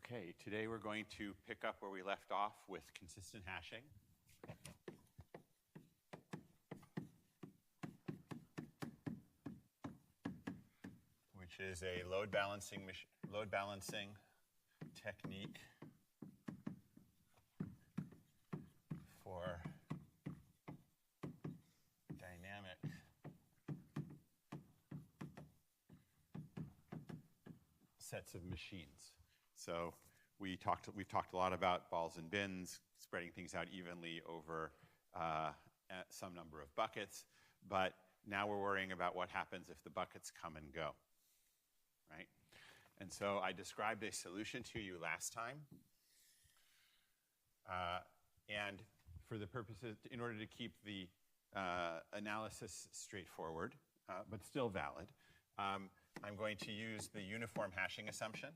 Okay, today we're going to pick up where we left off with consistent hashing. Which is a load balancing technique for dynamic sets of machines. So we've talked a lot about balls and bins, spreading things out evenly over some number of buckets, but now we're worrying about what happens if the buckets come and go, right? And so I described a solution to you last time, and for the purposes, in order to keep the analysis straightforward, but still valid, I'm going to use the uniform hashing assumption.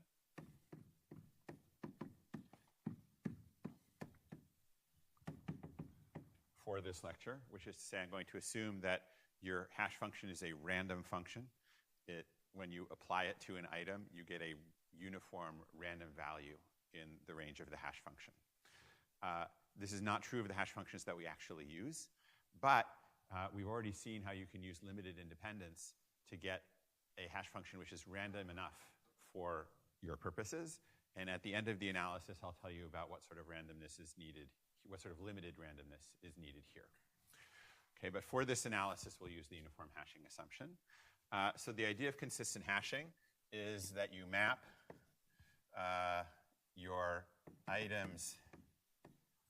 For this lecture, which is to say I'm going to assume that your hash function is a random function. When you apply it to an item, you get a uniform random value in the range of the hash function. This is not true of the hash functions that we actually use, but we've already seen how you can use limited independence to get a hash function which is random enough for your purposes. And at the end of the analysis, I'll tell you about what sort of randomness is needed, what sort of limited randomness is needed here. Okay, but for this analysis, we'll use the uniform hashing assumption. So the idea of consistent hashing is that you map your items,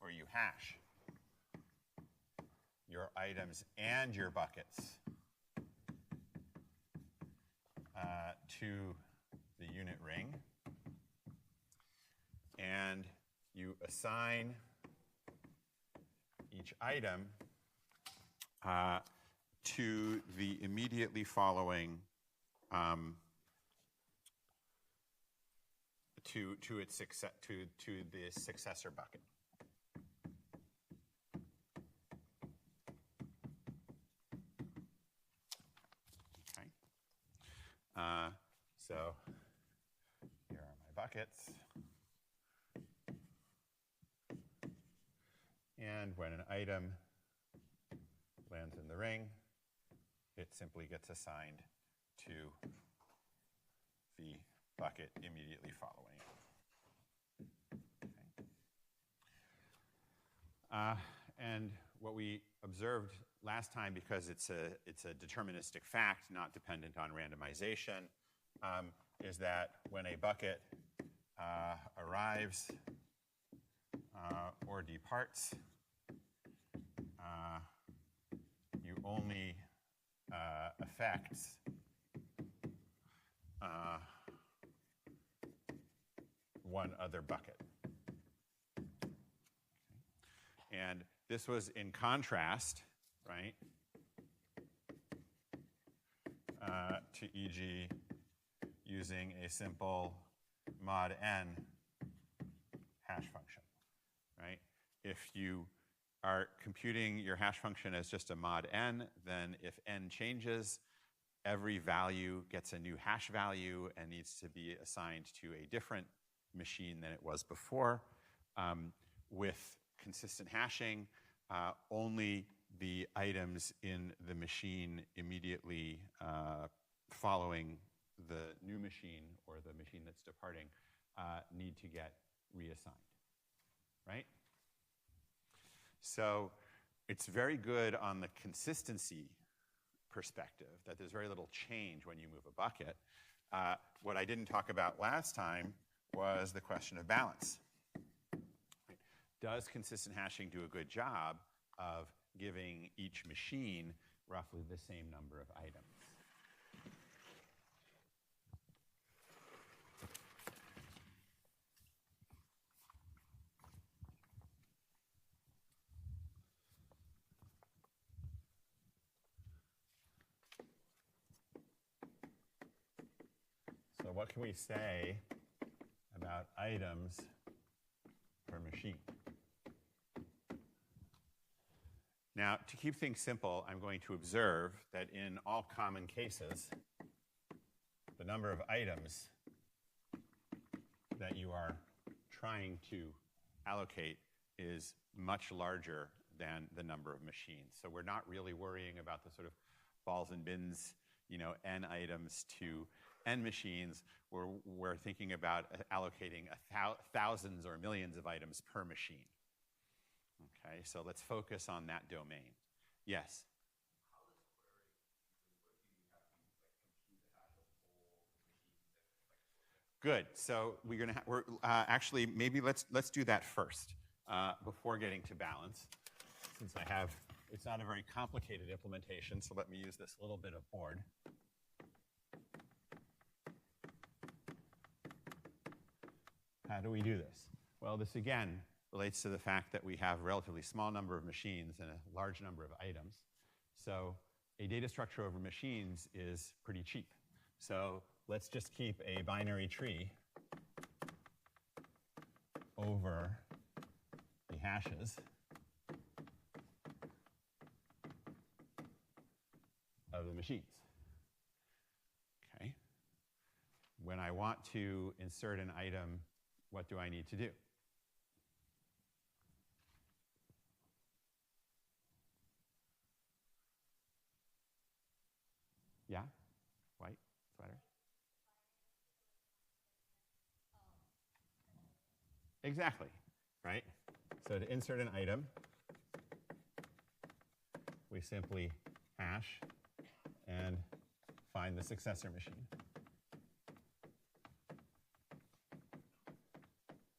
or you hash your items and your buckets to the unit ring, and you assign each item to the immediately following to the successor bucket. Okay. So here are my buckets. And when an item lands in the ring, it simply gets assigned to the bucket immediately following it. Okay. And what we observed last time, because it's a deterministic fact, not dependent on randomization, is that when a bucket arrives or departs, you only affect one other bucket. Okay. And this was in contrast, right, to e.g. using a simple mod n hash function, right? If you are computing your hash function as just a mod n, then if n changes, every value gets a new hash value and needs to be assigned to a different machine than it was before. With consistent hashing, only the items in the machine immediately following the new machine or the machine that's departing need to get reassigned, right? So it's very good on the consistency perspective that there's very little change when you move a bucket. What I didn't talk about last time was the question of balance. Does consistent hashing do a good job of giving each machine roughly the same number of items? So what can we say about items per machine? Now, to keep things simple, I'm going to observe that in all common cases, the number of items that you are trying to allocate is much larger than the number of machines. So we're not really worrying about the sort of balls and bins, n items to n machines. We're thinking about allocating thousands or millions of items per machine. Okay, so let's focus on that domain. Yes? Good. So we're actually maybe let's do that first before getting to balance, since it's not a very complicated implementation. So let me use this little bit of board. How do we do this? Well, this again relates to the fact that we have a relatively small number of machines and a large number of items. So a data structure over machines is pretty cheap. So let's just keep a binary tree over the hashes of the machines. Okay. When I want to insert an item, what do I need to do? Yeah? White sweater? Exactly, right? So to insert an item, we simply hash and find the successor machine.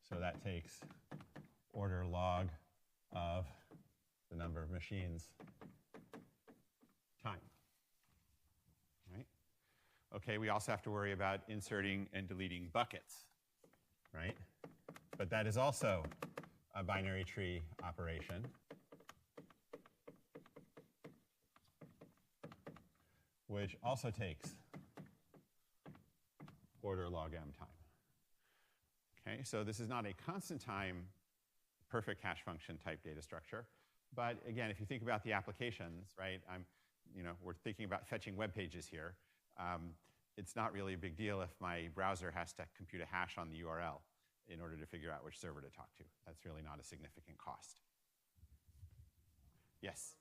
So that takes order log of the number of machines time. Right? Okay, we also have to worry about inserting and deleting buckets, right? But that is also a binary tree operation, which also takes order log m time. Okay, so this is not a constant time perfect hash function type data structure. But again, if you think about the applications, right, we're thinking about fetching web pages here. It's not really a big deal if my browser has to compute a hash on the URL in order to figure out which server to talk to. That's really not a significant cost. Yes?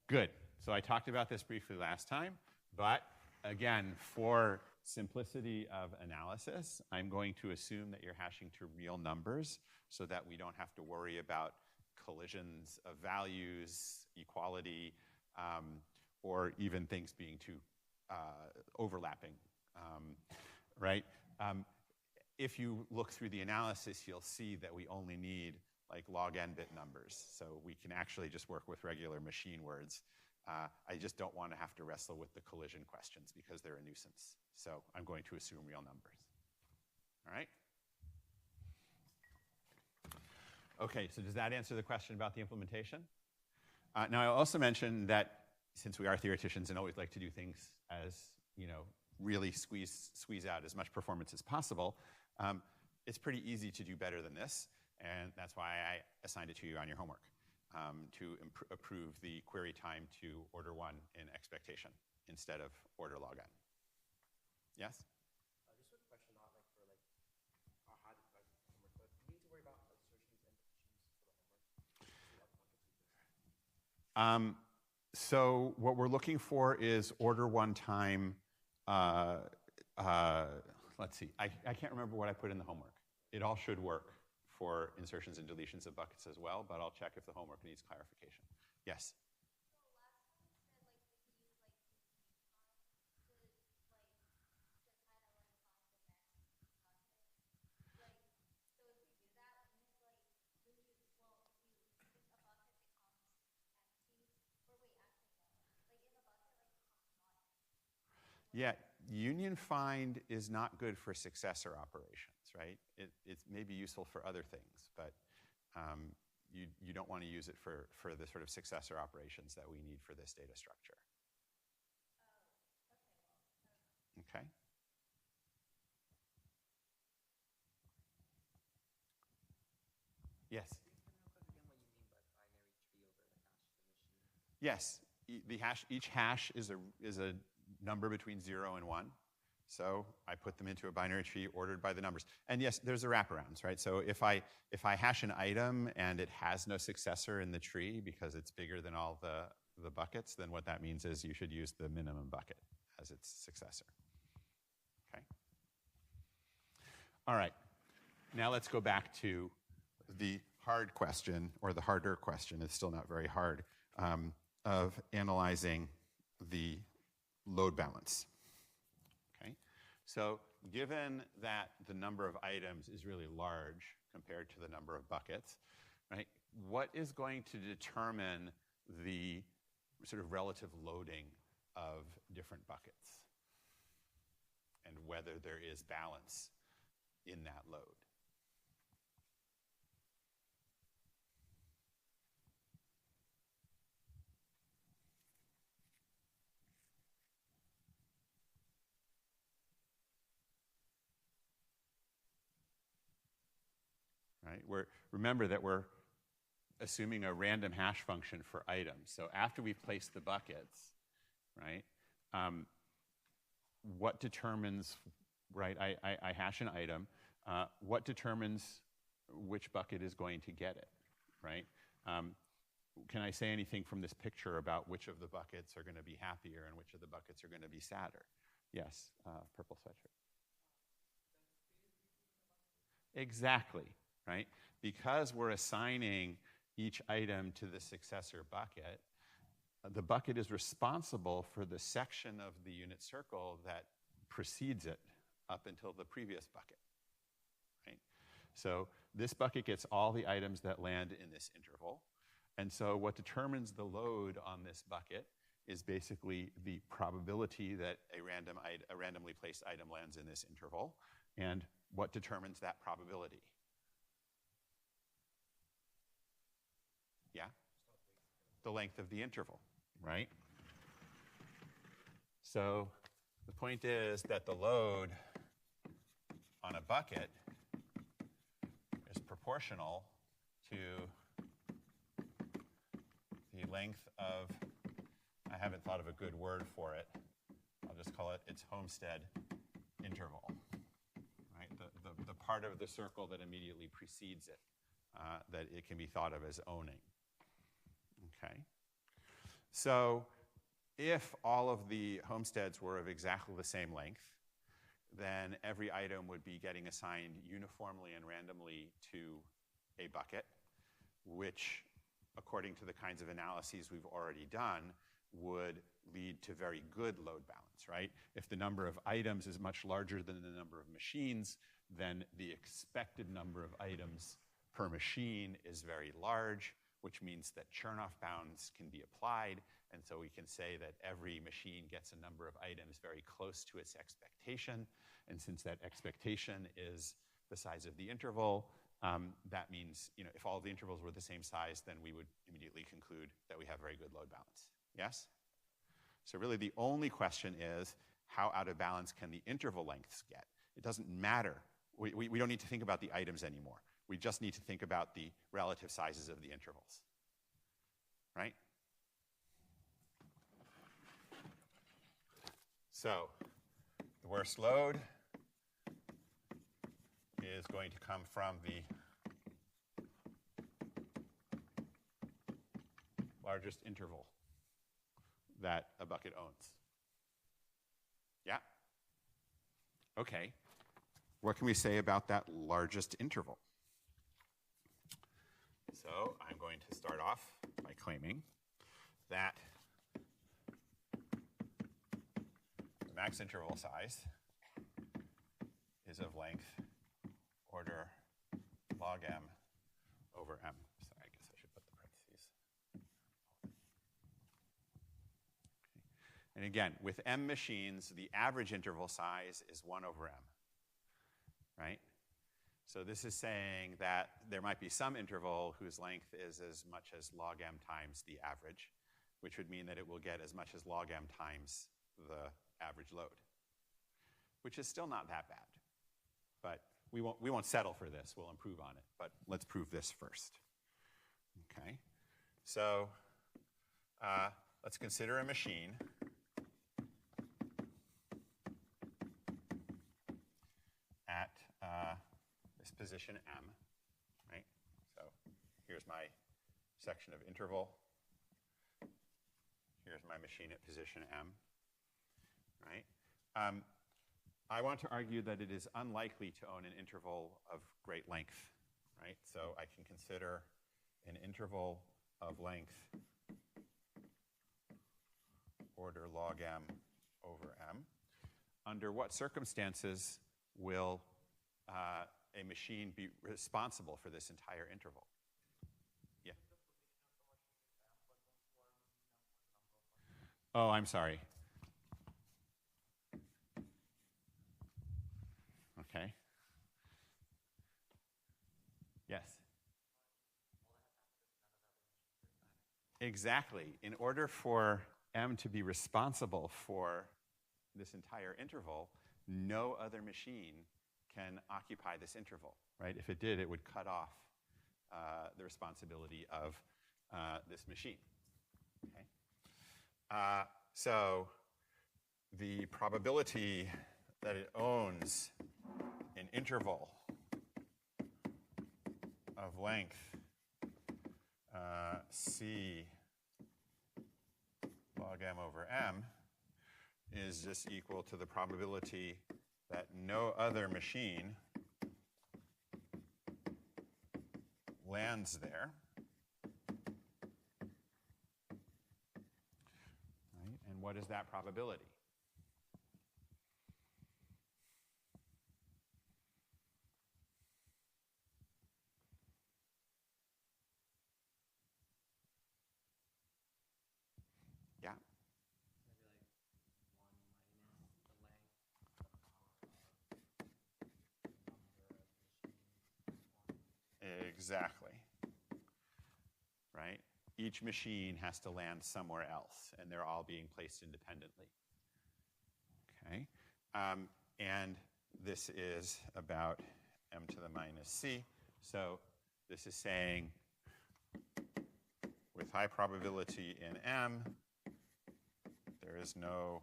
Good. So I talked about this briefly last time, but again, for simplicity of analysis, I'm going to assume that you're hashing to real numbers so that we don't have to worry about collisions of values, equality, or even things being too overlapping, right? If you look through the analysis, you'll see that we only need like log n bit numbers. So we can actually just work with regular machine words. I just don't want to have to wrestle with the collision questions because they're a nuisance. So I'm going to assume real numbers. All right? Okay, so does that answer the question about the implementation? Now, I also mentioned that since we are theoreticians and always like to do things as, really squeeze out as much performance as possible, it's pretty easy to do better than this. And that's why I assigned it to you on your homework, to approve the query time to order 1 in expectation instead of order log n. Yes? Just a question, not like for how to write homework, but do you need to worry about assertions and deletions for the homework? So what we're looking for is order 1 time. Let's see. I can't remember what I put in the homework. It all should work for insertions and deletions of buckets as well, but I'll check if the homework needs clarification. Yes? Yeah, union find is not good for successor operations, right? It may be useful for other things, but you don't want to use it for the sort of successor operations that we need for this data structure. Okay. Yes? Yes, each hash is a number between 0 and 1. So I put them into a binary tree ordered by the numbers. And yes, there's a wraparounds, right? So if I hash an item and it has no successor in the tree because it's bigger than all the buckets, then what that means is you should use the minimum bucket as its successor. Okay? All right. Now let's go back to the hard question, or the harder question, it's still not very hard, of analyzing the load balance. Okay? So given that the number of items is really large compared to the number of buckets, right, what is going to determine the sort of relative loading of different buckets and whether there is balance in that load? Right? Remember that we're assuming a random hash function for items. So after we've placed the buckets, right, what determines, right, I hash an item, what determines which bucket is going to get it, right? Can I say anything from this picture about which of the buckets are going to be happier and which of the buckets are going to be sadder? Yes, purple sweatshirt. Exactly, right? Because we're assigning each item to the successor bucket, the bucket is responsible for the section of the unit circle that precedes it up until the previous bucket, right? So this bucket gets all the items that land in this interval. And so what determines the load on this bucket is basically the probability that a randomly placed item lands in this interval. And what determines that probability? Yeah? The length of the interval, right? So the point is that the load on a bucket is proportional to the length of, I haven't thought of a good word for it, I'll just call it its Homestead interval, right? The part of the circle that immediately precedes it, that it can be thought of as owning. Okay? So if all of the homesteads were of exactly the same length, then every item would be getting assigned uniformly and randomly to a bucket, which, according to the kinds of analyses we've already done, would lead to very good load balance, right? If the number of items is much larger than the number of machines, then the expected number of items per machine is very large, which means that Chernoff bounds can be applied, and so we can say that every machine gets a number of items very close to its expectation, and since that expectation is the size of the interval, that means, you know, if all the intervals were the same size, then we would immediately conclude that we have very good load balance. Yes? So really the only question is, how out of balance can the interval lengths get? It doesn't matter. We don't need to think about the items anymore. We just need to think about the relative sizes of the intervals, right? So the worst load is going to come from the largest interval that a bucket owns. Yeah? Okay. What can we say about that largest interval? So I'm going to start off by claiming that the max interval size is of length order log m over m. Sorry, I guess I should put the parentheses. Okay. And again, with m machines, the average interval size is 1 over m, right? So this is saying that there might be some interval whose length is as much as log m times the average, which would mean that it will get as much as log m times the average load, which is still not that bad. But we won't settle for this. We'll improve on it. But let's prove this first. Okay. So let's consider a machine position M, right? So here's my section of interval. Here's my machine at position M, right? I want to argue that it is unlikely to own an interval of great length, right? So I can consider an interval of length order log M over M. Under what circumstances will a machine be responsible for this entire interval? Yeah. Oh, I'm sorry. Okay. Yes. Exactly. In order for M to be responsible for this entire interval, no other machine can occupy this interval, right? If it did, it would cut off the responsibility of this machine. Okay? So the probability that it owns an interval of length C log M over M is just equal to the probability that no other machine lands there. Right? And what is that probability? Yeah. Exactly. Right? Each machine has to land somewhere else, and they're all being placed independently. Okay? And this is about M to the minus C. So this is saying with high probability in M, there is no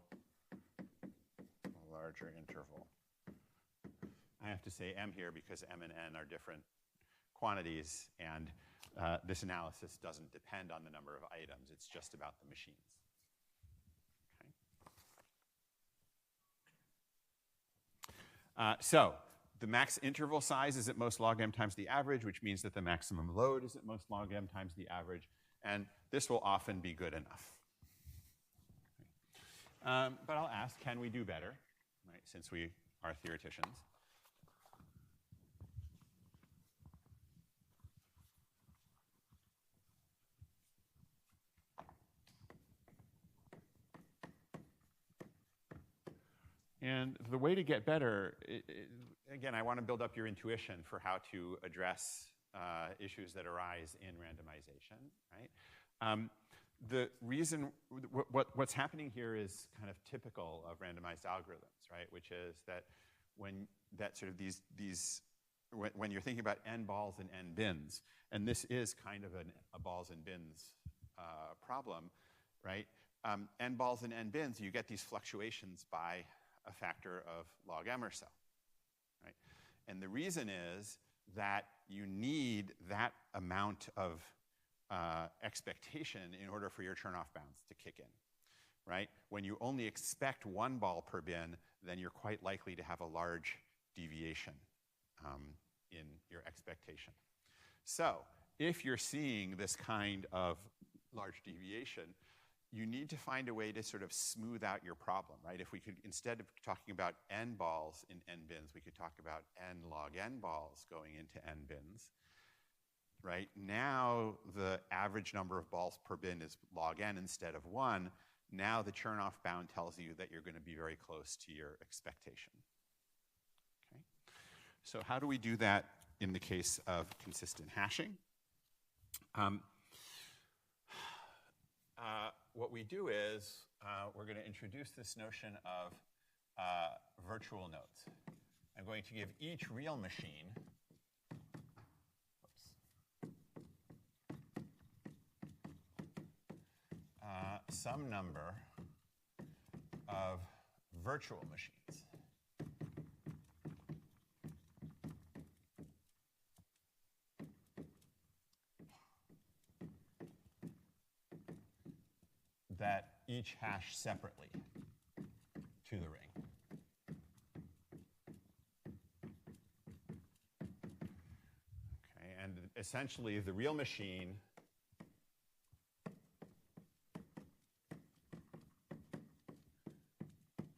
larger interval. I have to say M here because M and N are different quantities, and this analysis doesn't depend on the number of items. It's just about the machines. Okay. So the max interval size is at most log M times the average, which means that the maximum load is at most log M times the average. And this will often be good enough. Okay. But I'll ask, can we do better, right, since we are theoreticians? And the way to get better, again, I want to build up your intuition for how to address issues that arise in randomization, right? The reason, what's happening here is kind of typical of randomized algorithms, right? Which is that when you're thinking about n balls and n bins, and this is kind of a balls and bins problem, right? N balls and n bins, you get these fluctuations by a factor of log M or so, right? And the reason is that you need that amount of expectation in order for your turn-off bounds to kick in, right? When you only expect one ball per bin, then you're quite likely to have a large deviation in your expectation. So if you're seeing this kind of large deviation, you need to find a way to sort of smooth out your problem, right? If we could, instead of talking about n balls in n bins, we could talk about n log n balls going into n bins, right? Now the average number of balls per bin is log n instead of 1. Now the turn-off bound tells you that you're going to be very close to your expectation. Okay? So how do we do that in the case of consistent hashing? What we do is we're going to introduce this notion of virtual nodes. I'm going to give each real machine some number of virtual machines. that each hash separately to the ring. Okay, and essentially the real machine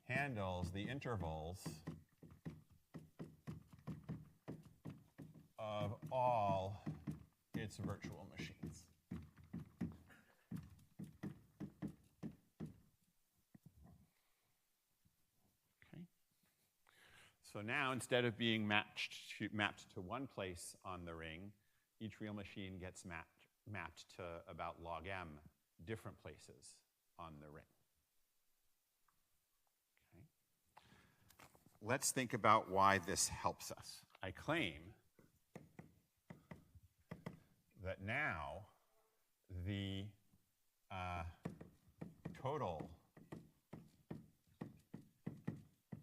handles the intervals of all its virtual machines. Okay. So now, instead of being mapped to one place on the ring, each real machine gets mapped to about log m different places on the ring. Okay. Let's think about why this helps us. I claim that now the total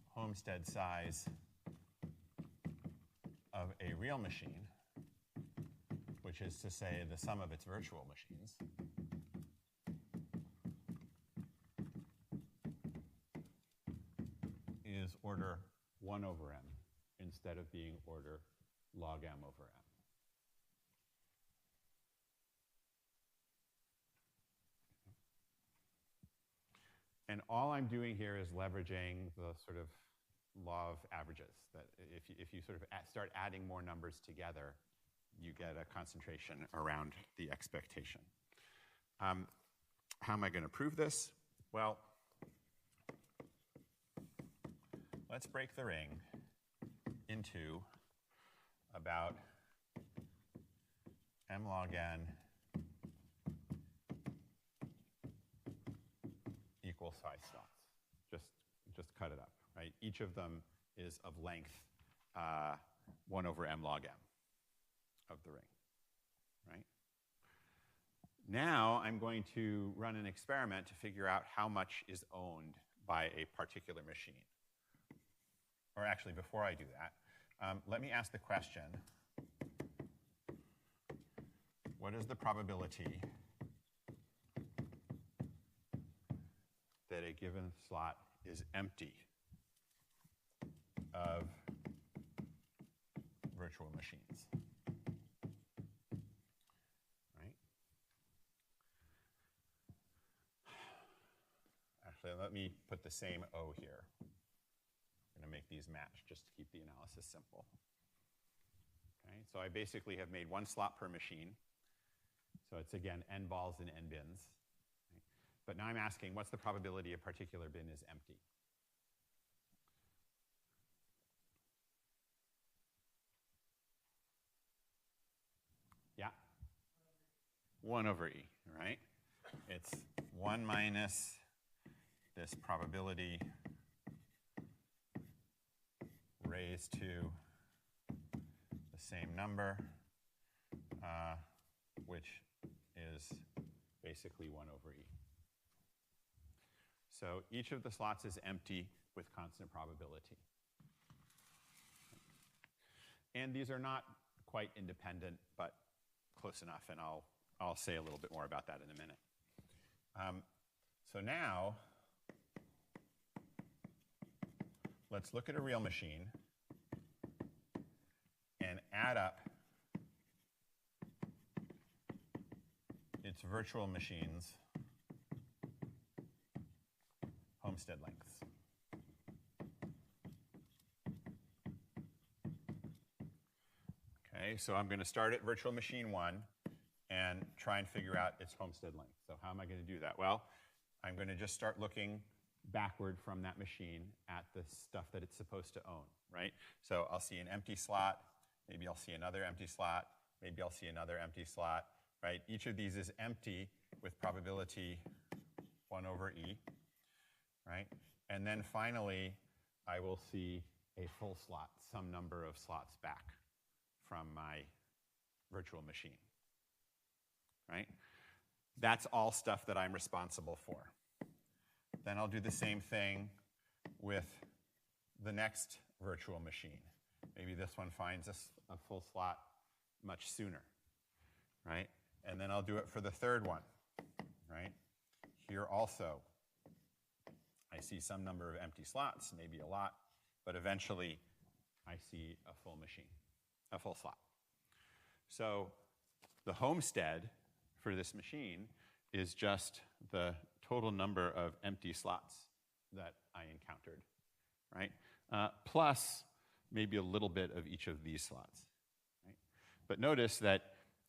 homestead size of a real machine, which is to say the sum of its virtual machines, is order 1 over m instead of being order log m over m. And all I'm doing here is leveraging the sort of law of averages, that if you sort of start adding more numbers together, you get a concentration around the expectation. How am I going to prove this? Well, let's break the ring into about m log n equal size slots. Just cut it up, right? Each of them is of length 1 over m log m of the ring, right? Now I'm going to run an experiment to figure out how much is owned by a particular machine. Or actually, before I do that, let me ask the question, what is the probability that a given slot is empty of virtual machines? Right? Actually, let me put the same O here. I'm going to make these match just to keep the analysis simple. Okay, so I basically have made 1 slot per machine. So it's, again, n balls and n bins. Right? But now I'm asking, what's the probability a particular bin is empty? Yeah? 1 over e, right? It's 1 minus this probability raised to the same number, which is basically 1 over e. So each of the slots is empty with constant probability. And these are not quite independent, but close enough, and I'll say a little bit more about that in a minute. So now, let's look at a real machine and add up its virtual machines' homestead lengths. Okay, so I'm going to start at virtual machine 1 and try and figure out its homestead length. So how am I going to do that? Well, I'm going to just start looking backward from that machine at the stuff that it's supposed to own, right? So I'll see an empty slot, maybe I'll see another empty slot, maybe I'll see another empty slot, right? Each of these is empty with probability 1 over e, right? And then finally, I will see a full slot, some number of slots back from my virtual machine, right? That's all stuff that I'm responsible for. Then I'll do the same thing with the next virtual machine. Maybe this one finds a full slot much sooner, right? And then I'll do it for the third one, right? Here also, I see some number of empty slots, maybe a lot, but eventually I see a full machine, a full slot. So the homestead for this machine is just the total number of empty slots that I encountered, right? Plus maybe a little bit of each of these slots, right? But notice that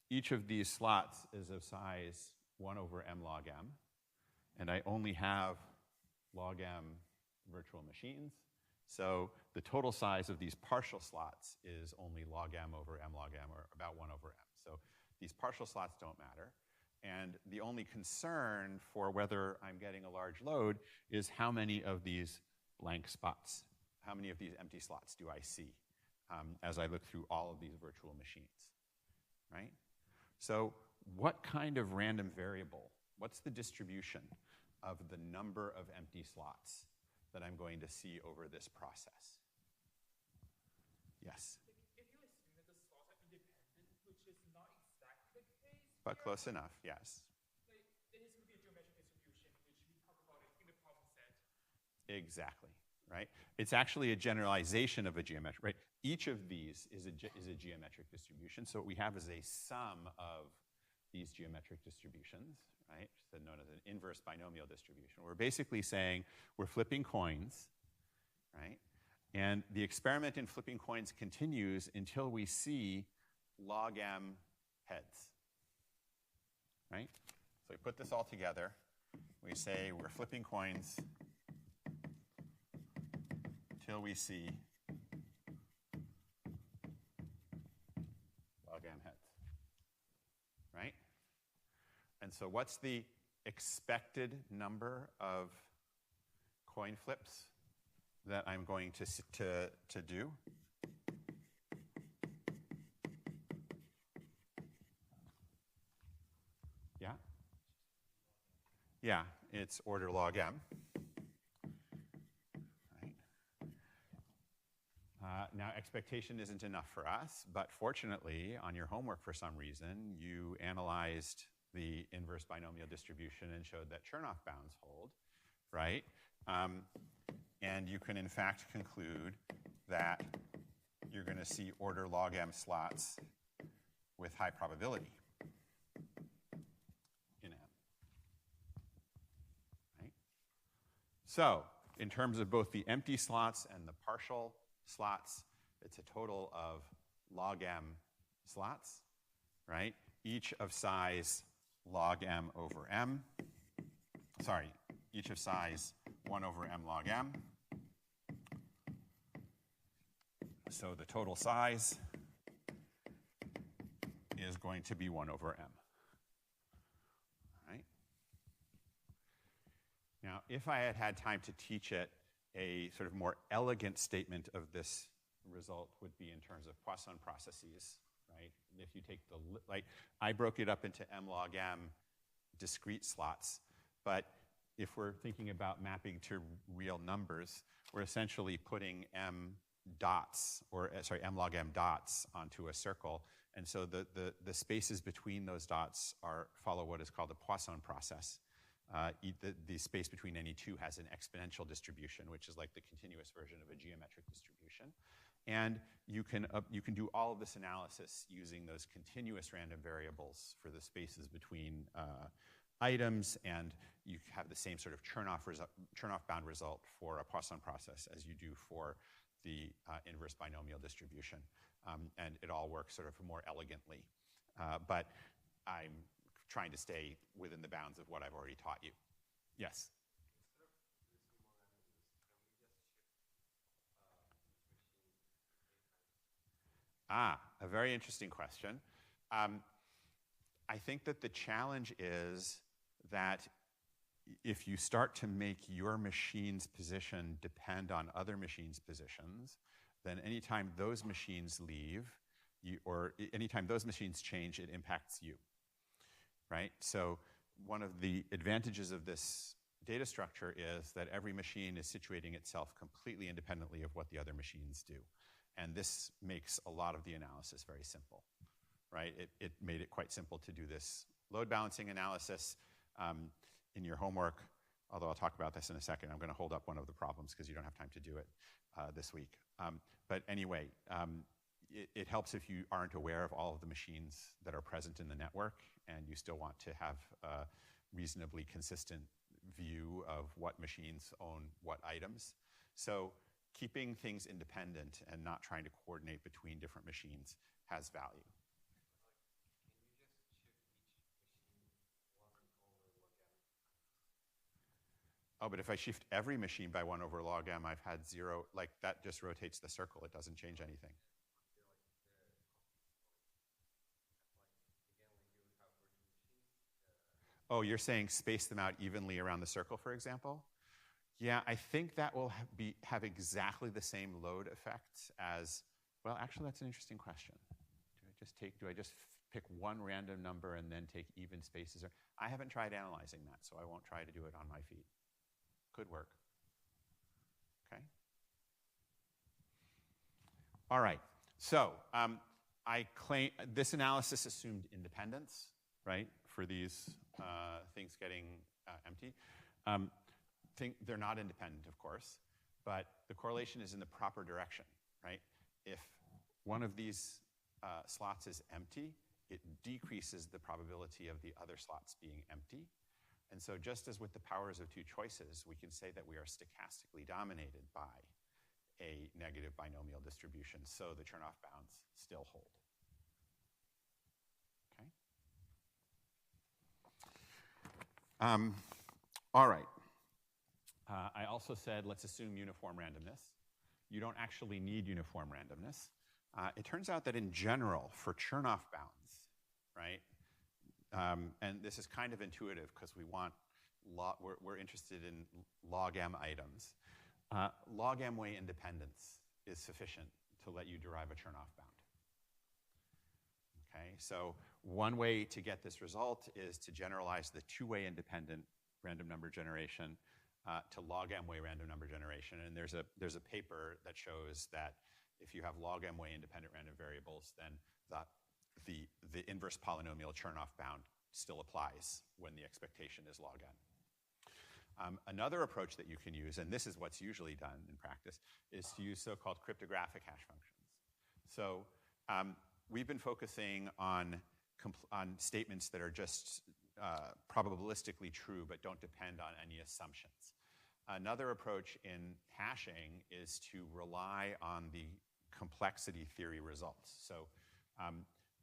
each of these slots is of size 1 over m log m, and I only have log m virtual machines. So the total size of these partial slots is only log m over m log m, or about 1 over m. So these partial slots don't matter. And the only concern for whether I'm getting a large load is how many of these blank spots, how many of these empty slots do I see as I look through all of these virtual machines, right? So what kind of random variable, what's the distribution of the number of empty slots that I'm going to see over this process? Yes? If you assume that the slots are independent, which is not exactly the case, But close enough, yes. Like, it is going to be a geometric distribution, which we talk about it in the problem set. Exactly, right? It's actually a generalization of a geometric, right? Each of these is a geometric distribution. So what we have is a sum of these geometric distributions, right? Known as an inverse binomial distribution. We're basically saying we're flipping coins, right? And the experiment in flipping coins continues until we see log m heads, right? So we put this all together. We say we're flipping coins till we see log m heads, right? And so what's the expected number of coin flips that I'm going to do? Yeah? Yeah, it's order log m. Right? Now, expectation isn't enough for us, but fortunately, on your homework for some reason, you analyzed the inverse binomial distribution and showed that Chernoff bounds hold, right? And you can, in fact, conclude that you're going to see order log m slots with high probability in M. Right? So, in terms of both the empty slots and the partial slots, it's a total of log m slots, right? Each of size log m over m. Sorry, each of size 1 over m log m. So the total size is going to be 1 over m. All right? Now, if I had had time to teach it, a sort of more elegant statement of this result would be in terms of Poisson processes, right? If you take the, like, I broke it up into m log m discrete slots, but if we're thinking about mapping to real numbers, we're essentially putting m dots, or sorry, m log m dots onto a circle, and so the spaces between those dots follow what is called the Poisson process. The space between any two has an exponential distribution, which is like the continuous version of a geometric distribution. And you can do all of this analysis using those continuous random variables for the spaces between items, and you have the same sort of Chernoff bound result for a Poisson process as you do for the inverse binomial distribution. And it all works sort of more elegantly. But I'm trying to stay within the bounds of what I've already taught you. Yes? A very interesting question. I think that the challenge is that if you start to make your machine's position depend on other machines' positions, then anytime those machines leave, or anytime those machines change, it impacts you, right? So one of the advantages of this data structure is that every machine is situating itself completely independently of what the other machines do. And this makes a lot of the analysis very simple, right? It made it quite simple to do this load balancing analysis. in your homework, although I'll talk about this in a second, I'm going to hold up one of the problems because you don't have time to do it this week. But anyway, it helps if you aren't aware of all of the machines that are present in the network and you still want to have a reasonably consistent view of what machines own what items. So keeping things independent and not trying to coordinate between different machines has value. Oh, but if I shift every machine by 1 over log m, I've had 0, like that just rotates the circle. It doesn't change anything. Oh, you're saying space them out evenly around the circle, for example? Yeah, I think that will have exactly the same load effects as, well, actually, that's an interesting question. Do I just pick one random number and then take even spaces? I haven't tried analyzing that, so I won't try to do it on my feet. Could work. Okay. All right. So I claim this analysis assumed independence, right, for these things getting empty. They're not independent, of course, but the correlation is in the proper direction, right? If one of these slots is empty, it decreases the probability of the other slots being empty. And so just as with the powers of two choices, we can say that we are stochastically dominated by a negative binomial distribution, so the Chernoff bounds still hold. Okay? All right. I also said let's assume uniform randomness. You don't actually need uniform randomness. It turns out that in general, for Chernoff bounds, right, and this is kind of intuitive because we're interested in log m items. Log m way independence is sufficient to let you derive a Chernoff bound. Okay, so one way to get this result is to generalize the two-way independent random number generation to log m way random number generation. And there's a paper that shows that if you have log m way independent random variables, then the inverse polynomial Chernoff bound still applies when the expectation is log n. Another approach that you can use, and this is what's usually done in practice, is to use so-called cryptographic hash functions. So we've been focusing on statements that are just probabilistically true but don't depend on any assumptions. Another approach in hashing is to rely on the complexity theory results. So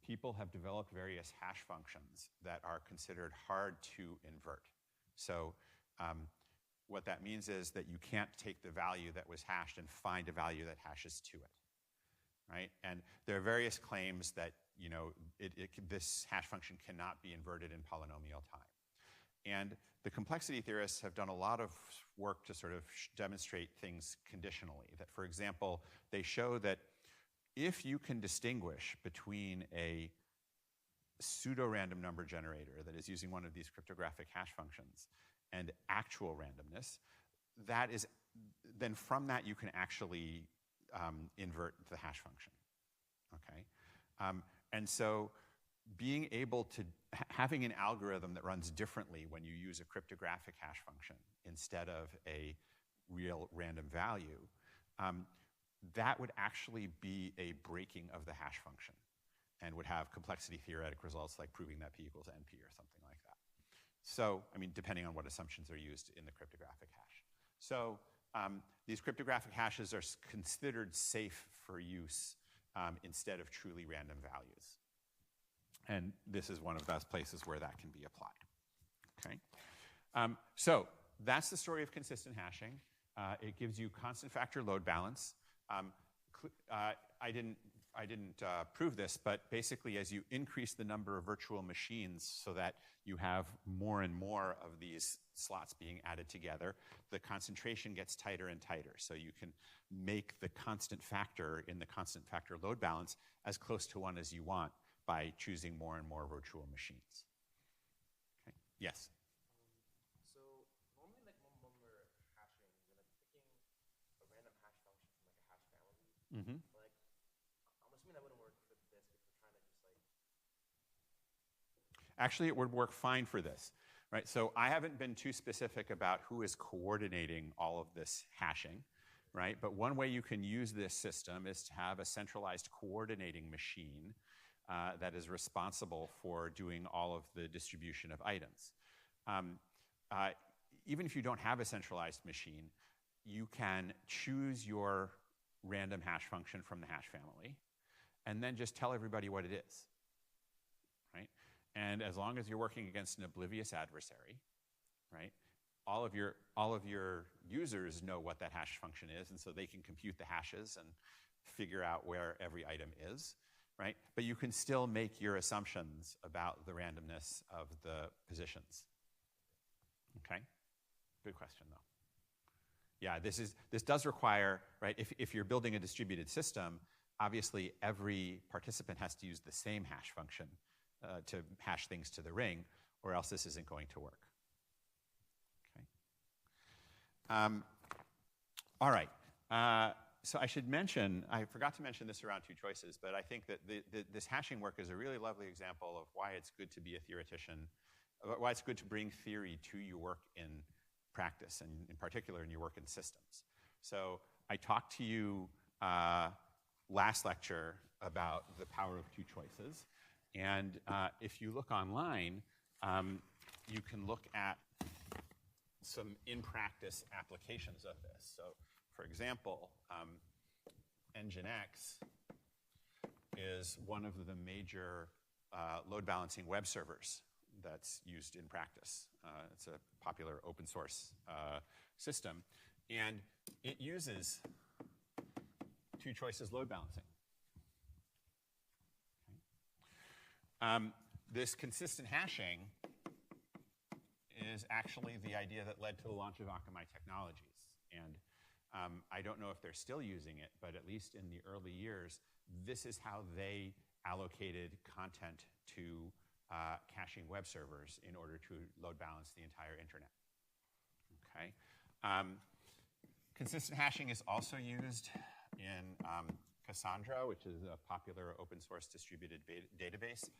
people have developed various hash functions that are considered hard to invert. So what that means is that you can't take the value that was hashed and find a value that hashes to it, right? And there are various claims that this hash function cannot be inverted in polynomial time. And the complexity theorists have done a lot of work to sort of demonstrate things conditionally. That, for example, they show that if you can distinguish between a pseudo-random number generator that is using one of these cryptographic hash functions and actual randomness, then from that you can actually invert the hash function. Okay, and so being able to having an algorithm that runs differently when you use a cryptographic hash function instead of a real random value, that would actually be a breaking of the hash function and would have complexity theoretic results like proving that p equals np or something like that. So, I mean, depending on what assumptions are used in the cryptographic hash. So these cryptographic hashes are considered safe for use instead of truly random values. And this is one of those places where that can be applied. Okay, so that's the story of consistent hashing. It gives you constant factor load balance. I didn't prove this, but basically as you increase the number of virtual machines so that you have more and more of these slots being added together, the concentration gets tighter and tighter. So you can make the constant factor in the constant factor load balance as close to 1 as you want by choosing more and more virtual machines. Okay. Yes? So normally, like when we're hashing, we're like picking a random hash function from like a hash family. Mm-hmm. Like, I'm assuming that wouldn't work for this if we're trying to just like. Actually, it would work fine for this. right? So I haven't been too specific about who is coordinating all of this hashing, right? But one way you can use this system is to have a centralized coordinating machine that is responsible for doing all of the distribution of items. Even if you don't have a centralized machine, you can choose your random hash function from the hash family and then just tell everybody what it is, right? And as long as you're working against an oblivious adversary, right, all of your users know what that hash function is, and so they can compute the hashes and figure out where every item is, right? But you can still make your assumptions about the randomness of the positions. Okay? Good question, though. Yeah, this does require, right, if you're building a distributed system, obviously every participant has to use the same hash function to hash things to the ring, or else this isn't going to work. Okay. All right. So I should mention, I forgot to mention this around two choices, but I think that this hashing work is a really lovely example of why it's good to be a theoretician, why it's good to bring theory to your work in practice, and in particular in your work in systems. So I talked to you last lecture about the power of two choices. And if you look online, you can look at some in-practice applications of this. So for example, Nginx is one of the major load balancing web servers that's used in practice. It's a popular open source system, and it uses two choices load balancing. Okay. This consistent hashing is actually the idea that led to the launch of Akamai Technologies. And I don't know if they're still using it, but at least in the early years, this is how they allocated content to caching web servers in order to load balance the entire internet. Okay. Consistent hashing is also used in Cassandra, which is a popular open source distributed database,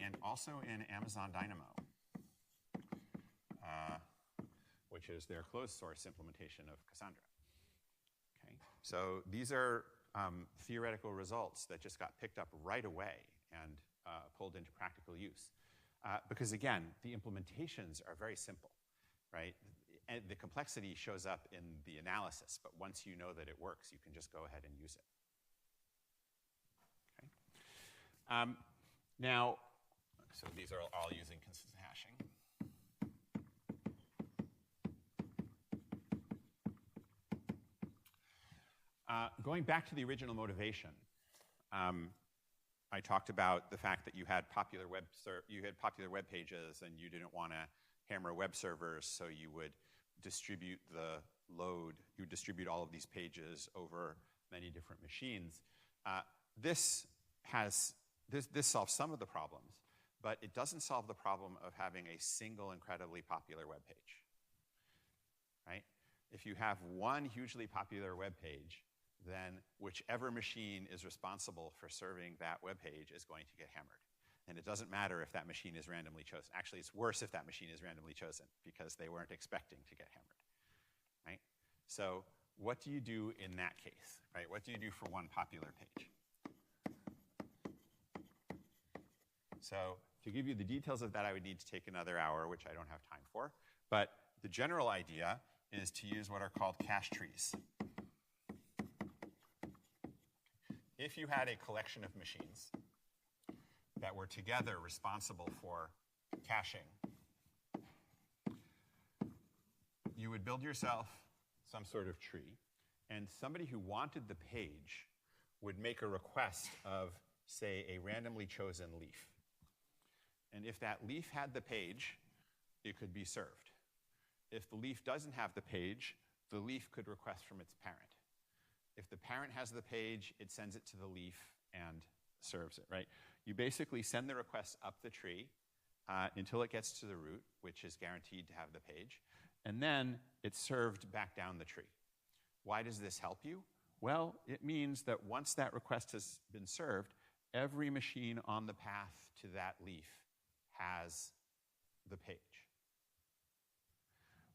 and also in Amazon Dynamo, which is their closed source implementation of Cassandra. Okay. So these are theoretical results that just got picked up right away and pulled into practical use. Because again, the implementations are very simple, right? And the complexity shows up in the analysis, but once you know that it works, you can just go ahead and use it. Okay. Now, so these are all using consistent hashing. Going back to the original motivation, I talked about the fact that you had popular web pages, and you didn't want to hammer web servers, so you would distribute the load. You would distribute all of these pages over many different machines. This solves some of the problems, but it doesn't solve the problem of having a single incredibly popular web page. Right? If you have one hugely popular web page, then whichever machine is responsible for serving that web page is going to get hammered. And it doesn't matter if that machine is randomly chosen. Actually, it's worse if that machine is randomly chosen because they weren't expecting to get hammered. Right? So what do you do in that case? Right? What do you do for one popular page? So to give you the details of that, I would need to take another hour, which I don't have time for. But the general idea is to use what are called cache trees. If you had a collection of machines that were together responsible for caching, you would build yourself some sort of tree, and somebody who wanted the page would make a request of, say, a randomly chosen leaf. And if that leaf had the page, it could be served. If the leaf doesn't have the page, the leaf could request from its parent. If the parent has the page, it sends it to the leaf and serves it, right? You basically send the request up the tree until it gets to the root, which is guaranteed to have the page, and then it's served back down the tree. Why does this help you? Well, it means that once that request has been served, every machine on the path to that leaf has the page.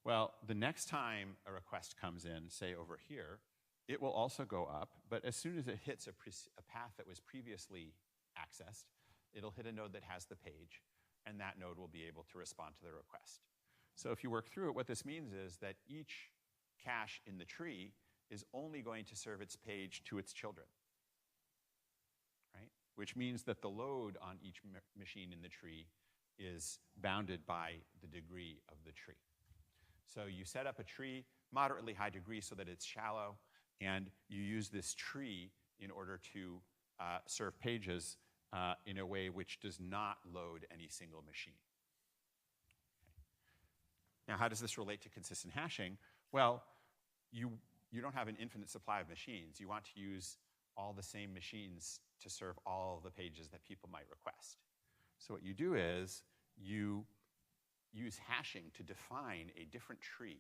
Well, the next time a request comes in, say over here, it will also go up, but as soon as it hits a path that was previously accessed, it'll hit a node that has the page, and that node will be able to respond to the request. So if you work through it, what this means is that each cache in the tree is only going to serve its page to its children, right? Which means that the load on each machine in the tree is bounded by the degree of the tree. So you set up a tree, moderately high degree so that it's shallow, and you use this tree in order to serve pages in a way which does not load any single machine. Now, how does this relate to consistent hashing? Well, you don't have an infinite supply of machines. You want to use all the same machines to serve all the pages that people might request. So what you do is you use hashing to define a different tree,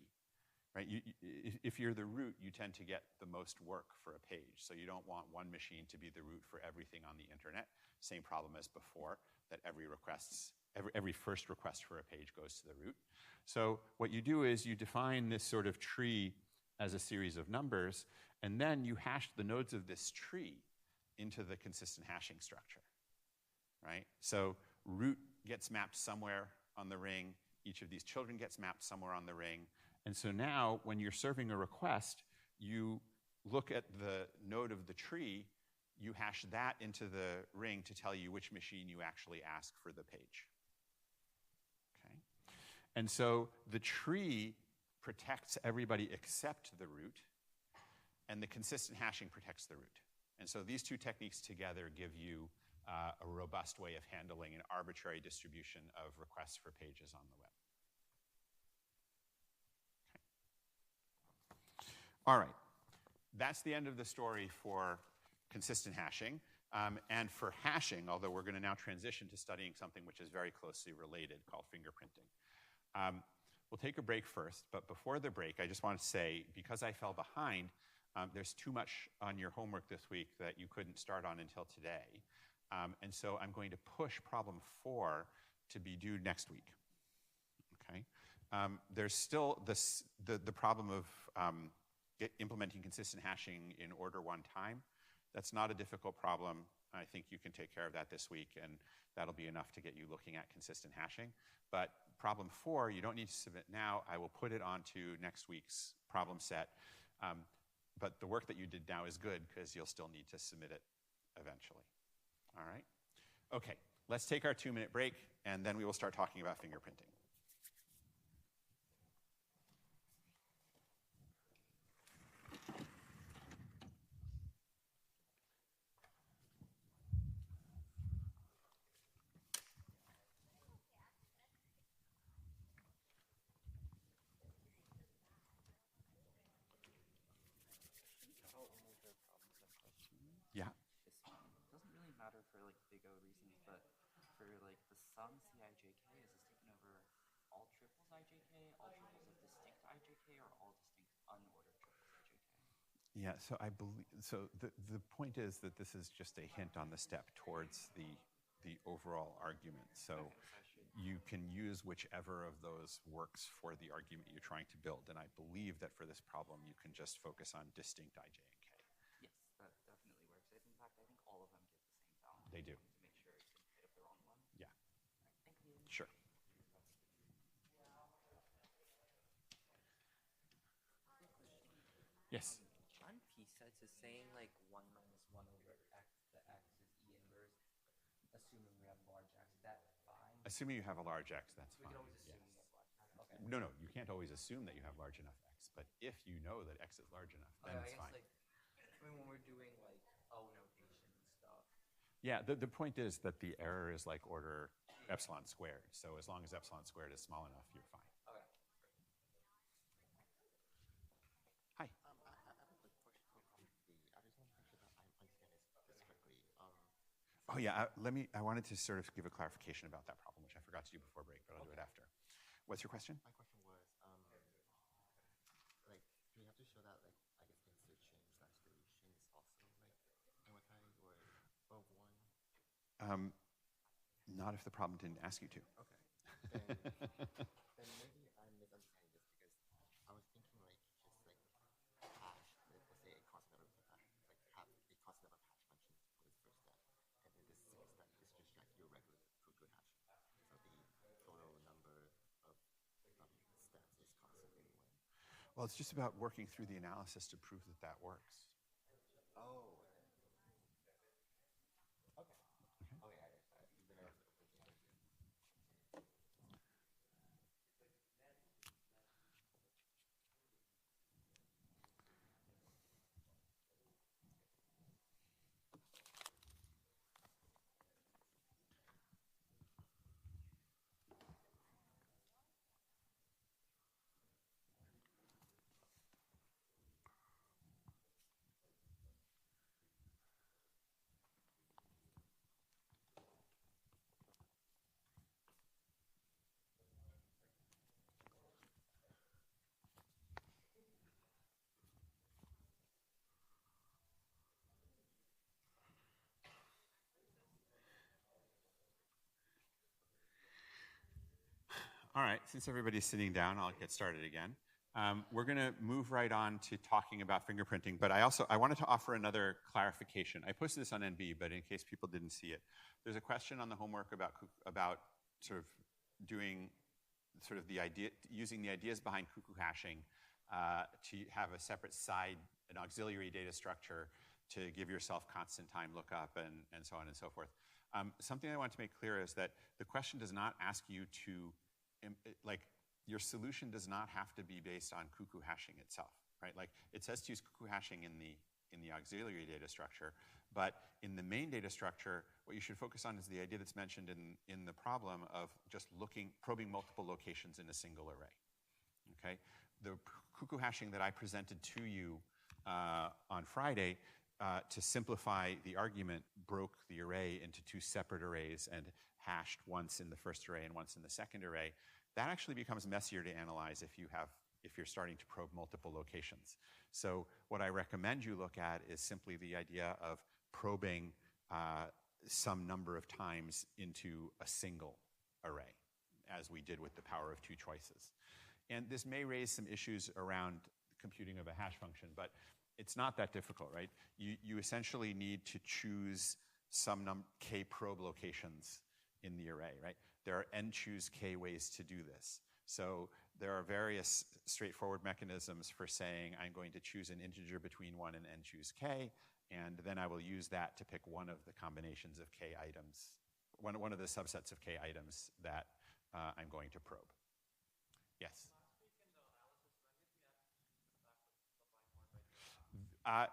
right? If you're the root, you tend to get the most work for a page. So you don't want one machine to be the root for everything on the internet. Same problem as before, that every first request for a page goes to the root. So what you do is you define this sort of tree as a series of numbers, and then you hash the nodes of this tree into the consistent hashing structure, right? So root gets mapped somewhere on the ring. Each of these children gets mapped somewhere on the ring. And so now when you're serving a request, you look at the node of the tree, you hash that into the ring to tell you which machine you actually ask for the page. Okay? And so the tree protects everybody except the root, and the consistent hashing protects the root. And so these two techniques together give you a robust way of handling an arbitrary distribution of requests for pages on the web. Okay. All right. That's the end of the story for consistent hashing. And for hashing, although we're going to now transition to studying something which is very closely related called fingerprinting. We'll take a break first, but before the break, I just want to say, because I fell behind, there's too much on your homework this week that you couldn't start on until today. And so I'm going to push problem 4 to be due next week. Okay? There's still the problem of implementing consistent hashing in order one time. That's not a difficult problem. I think you can take care of that this week, and that'll be enough to get you looking at consistent hashing. But problem 4, you don't need to submit now. I will put it onto next week's problem set. But the work that you did now is good because you'll still need to submit it eventually. All right? Okay, let's take our 2-minute break, and then we will start talking about fingerprinting. Yeah. It doesn't really matter for like big O reasons, but for like the sum CIJK, is this taken over all triples IJK, all triples of distinct IJK, or all distinct unordered triples IJK? Yeah, so I believe the point is that this is just a hint on the step towards the overall argument. So you can use whichever of those works for the argument you're trying to build. And I believe that for this problem, you can just focus on distinct IJ and K. Yes, that definitely works. In fact, I think all of them give the same value. They do. To make sure you didn't hit up the wrong one. Yeah. Thank you. Sure. Yes. On p sets is saying like 1 minus 1 over x, the x is e inverse, assuming we have large x, is that fine? Assuming you have a large X, that's We fine. can always assume Yes. we have large x. Okay. No, you can't always assume that you have large enough X, but if you know that X is large enough, then I it's guess fine. like, I mean, when we're doing like O notation and stuff. Yeah, the point is that the error is like order epsilon squared. So as long as epsilon squared is small enough, you're fine. Okay. Hi. I have a quick question on the, I just want to make sure that I understand this correctly. Oh yeah, I wanted to sort of give a clarification about that problem, which I forgot to do before break, but I'll do it after. What's your question? My question was, like, do we have to show that, like, I guess insertion / deletion is also, like, amortized or above 1? Not if the problem didn't ask you to. Okay. Then maybe I'm misunderstanding this because Well, it's just about working through the analysis to prove that that works. Oh. Okay. Oh yeah, yeah. You've been All right, since everybody's sitting down, I'll get started again. We're going to move right on to talking about fingerprinting, but I wanted to offer another clarification. I posted this on NB, but in case people didn't see it, there's a question on the homework about sort of doing sort of using the ideas behind cuckoo hashing to have a separate an auxiliary data structure to give yourself constant time lookup and so on and so forth. Something I want to make clear is that the question does not ask you to like your solution does not have to be based on cuckoo hashing itself, right? Like it says to use cuckoo hashing in the auxiliary data structure, but in the main data structure, what you should focus on is the idea that's mentioned in the problem of just probing multiple locations in a single array. Okay, the cuckoo hashing that I presented to you on Friday to simplify the argument broke the array into two separate arrays and hashed once in the first array and once in the second array. That actually becomes messier to analyze if you're starting to probe multiple locations. So what I recommend you look at is simply the idea of probing some number of times into a single array, as we did with the power of two choices. And this may raise some issues around computing of a hash function, but it's not that difficult, right? You essentially need to choose some k probe locations in the array, right? There are n choose k ways to do this. So there are various straightforward mechanisms for saying I'm going to choose an integer between 1 and n choose k, and then I will use that to pick one of the combinations of k items, one of the subsets of k items that I'm going to probe. Yes?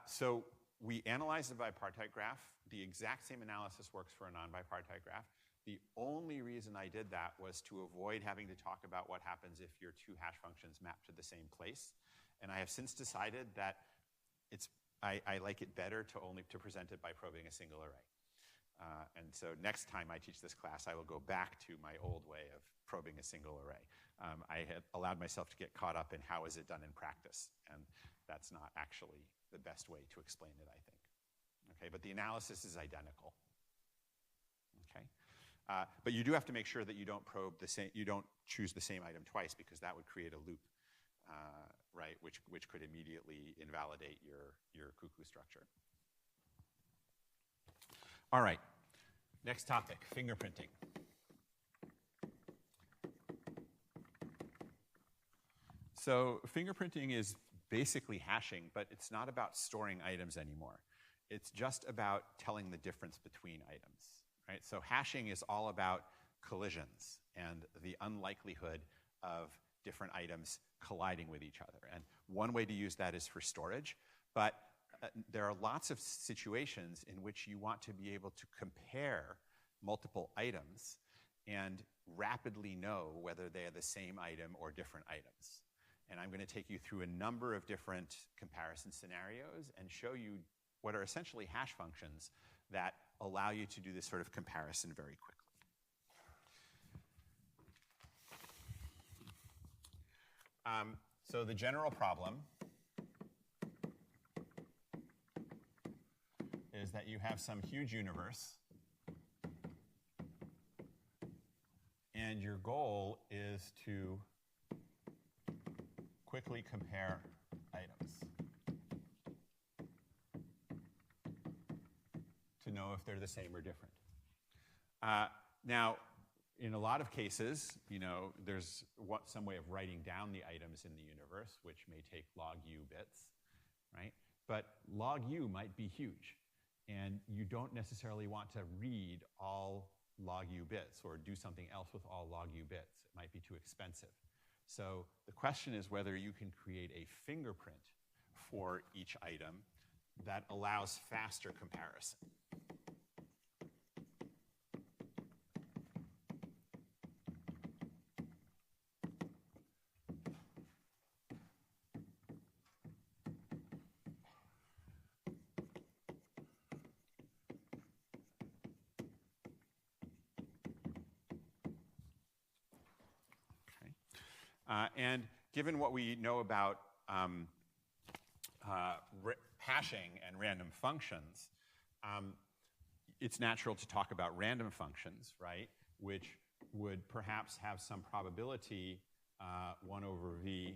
So we analyzed the bipartite graph. The exact same analysis works for a non-bipartite graph. The only reason I did that was to avoid having to talk about what happens if your two hash functions map to the same place. And I have since decided that I like it better to present it by probing a single array. And so next time I teach this class, I will go back to my old way of probing a single array. I had allowed myself to get caught up in how is it done in practice, and that's not actually the best way to explain it, I think. Okay, but the analysis is identical. Okay, but you do have to make sure that you don't you don't choose the same item twice, because that would create a loop, right? Which could immediately invalidate your cuckoo structure. All right, next topic: fingerprinting. So fingerprinting is basically hashing, but it's not about storing items anymore. It's just about telling the difference between items, right? So hashing is all about collisions and the unlikelihood of different items colliding with each other. And one way to use that is for storage, but there are lots of situations in which you want to be able to compare multiple items and rapidly know whether they are the same item or different items. And I'm going to take you through a number of different comparison scenarios and show you what are essentially hash functions that allow you to do this sort of comparison very quickly. So the general problem is that you have some huge universe, and your goal is to quickly compare items to know if they're the same or different. Now, in a lot of cases, there's some way of writing down the items in the universe, which may take log u bits, right? But log u might be huge, and you don't necessarily want to read all log u bits or do something else with all log u bits. It might be too expensive. So the question is whether you can create a fingerprint for each item that allows faster comparison. And given what we know about hashing and random functions, it's natural to talk about random functions, right? Which would perhaps have some probability 1 over v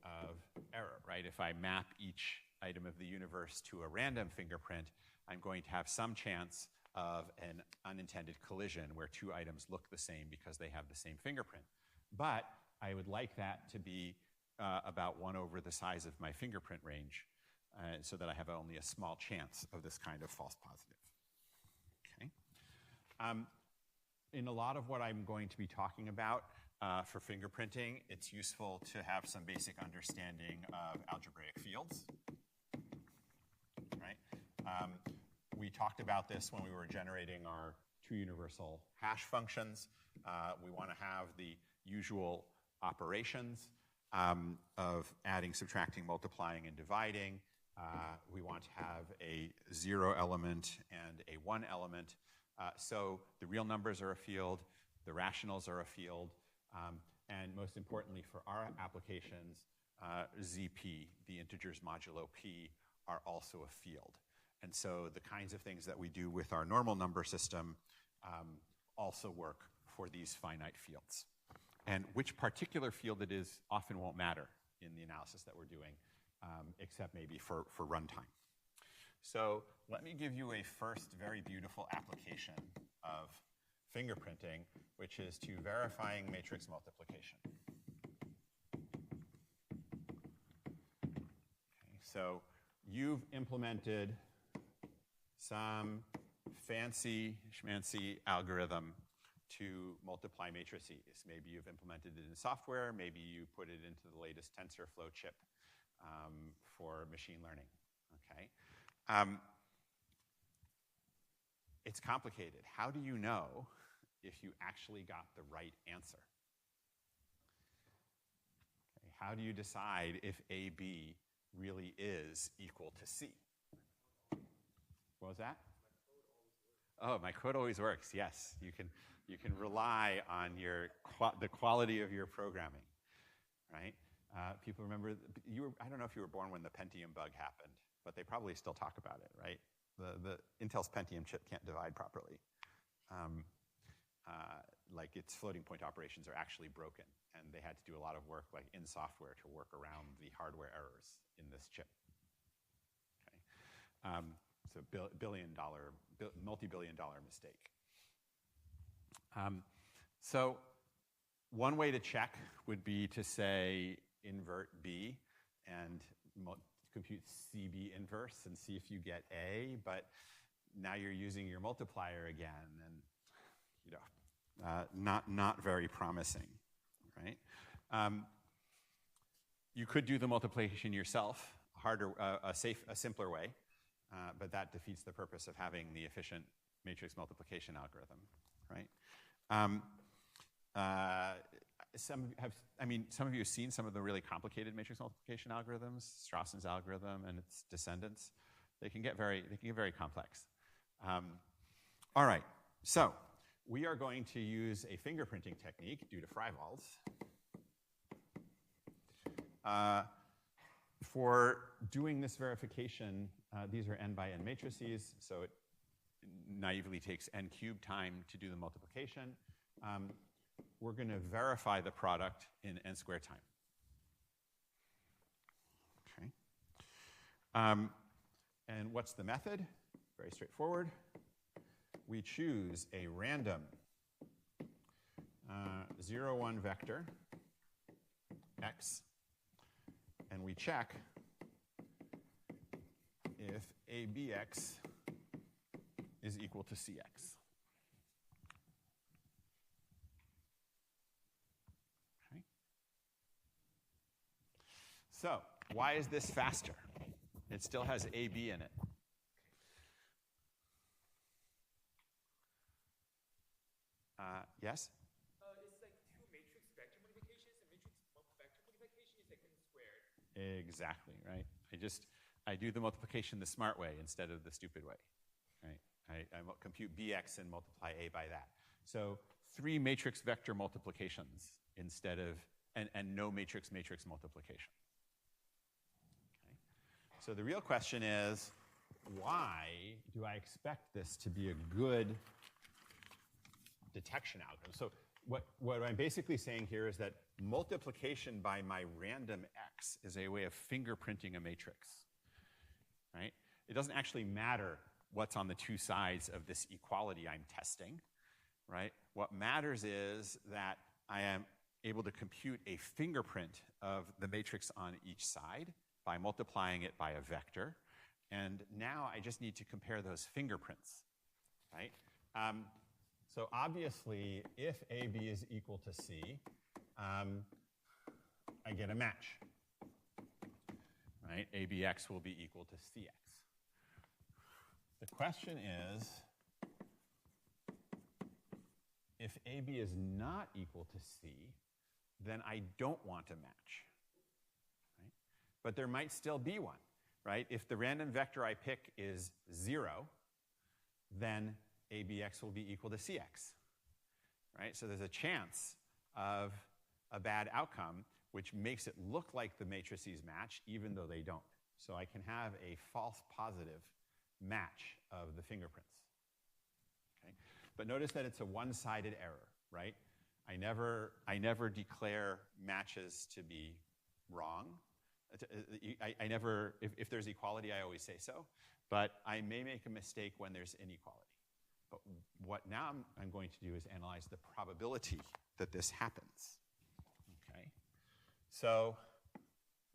of error, right? If I map each item of the universe to a random fingerprint, I'm going to have some chance of an unintended collision where two items look the same because they have the same fingerprint. But I would like that to be about 1 over the size of my fingerprint range so that I have only a small chance of this kind of false positive. Okay. In a lot of what I'm going to be talking about for fingerprinting, it's useful to have some basic understanding of algebraic fields. Right? We talked about this when we were generating our two universal hash functions. We want to have the usual operations of adding, subtracting, multiplying, and dividing. We want to have a 0 element and a 1 element. So the real numbers are a field, the rationals are a field, and most importantly for our applications, ZP, the integers modulo P, are also a field. And so the kinds of things that we do with our normal number system also work for these finite fields. And which particular field it is often won't matter in the analysis that we're doing, except maybe for runtime. So let me give you a first very beautiful application of fingerprinting, which is to verifying matrix multiplication. Okay, so you've implemented some fancy schmancy algorithm to multiply matrices. Maybe you've implemented it in software. Maybe you put it into the latest TensorFlow chip for machine learning. Okay. It's complicated. How do you know if you actually got the right answer? Okay. How do you decide if AB really is equal to C? What was that? Oh, my code always works. Yes, you can rely on the quality of your programming, right? People remember I don't know if you were born when the Pentium bug happened, but they probably still talk about it, right? The Intel's Pentium chip can't divide properly. Like its floating point operations are actually broken, and they had to do a lot of work, like in software, to work around the hardware errors in this chip. Okay. It's a multi-billion-dollar mistake. So one way to check would be to say invert B and compute CB inverse and see if you get A, but now you're using your multiplier again, and not very promising, right? You could do the multiplication yourself, a simpler way. But that defeats the purpose of having the efficient matrix multiplication algorithm, right? Some of you have seen some of the really complicated matrix multiplication algorithms, Straussen's algorithm and its descendants. They can get very complex. All right, so we are going to use a fingerprinting technique due to Freivalds. For doing this verification, these are n by n matrices, so it naively takes n cubed time to do the multiplication. We're going to verify the product in n squared time. Okay. And what's the method? Very straightforward. We choose a random 0, 1 vector x, and we check if abx is equal to cx. Okay. So why is this faster? It still has AB in it. Yes? It's like two matrix vector multiplications, and matrix vector multiplication is like n squared. Exactly, right? I do the multiplication the smart way instead of the stupid way, right? I compute bx and multiply a by that. So 3 matrix vector multiplications instead of, and no matrix multiplication. Okay. So the real question is, why do I expect this to be a good detection algorithm? So what I'm basically saying here is that multiplication by my random x is a way of fingerprinting a matrix, right? It doesn't actually matter what's on the two sides of this equality I'm testing, right? What matters is that I am able to compute a fingerprint of the matrix on each side by multiplying it by a vector. And now I just need to compare those fingerprints, right? So obviously, if AB is equal to C, I get a match, right? ABX will be equal to CX. The question is, if AB is not equal to C, then I don't want a match, right? But there might still be one, right? If the random vector I pick is 0, then ABX will be equal to CX, right? So there's a chance of a bad outcome, which makes it look like the matrices match, even though they don't. So I can have a false positive match of the fingerprints. Okay? But notice that it's a one-sided error, right? I never declare matches to be wrong. I never, if there's equality, I always say so. But I may make a mistake when there's inequality. But what now I'm going to do is analyze the probability that this happens. Okay? So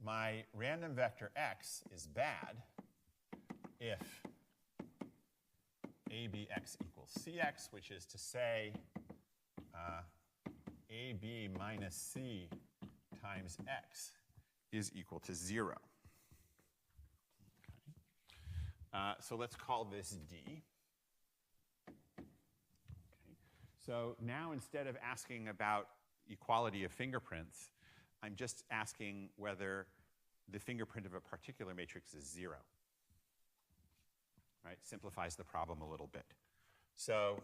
my random vector x is bad if abx equals cx, which is to say ab minus c times x is equal to 0. Okay. So let's call this D. So now instead of asking about equality of fingerprints, I'm just asking whether the fingerprint of a particular matrix is 0. Right? Simplifies the problem a little bit. So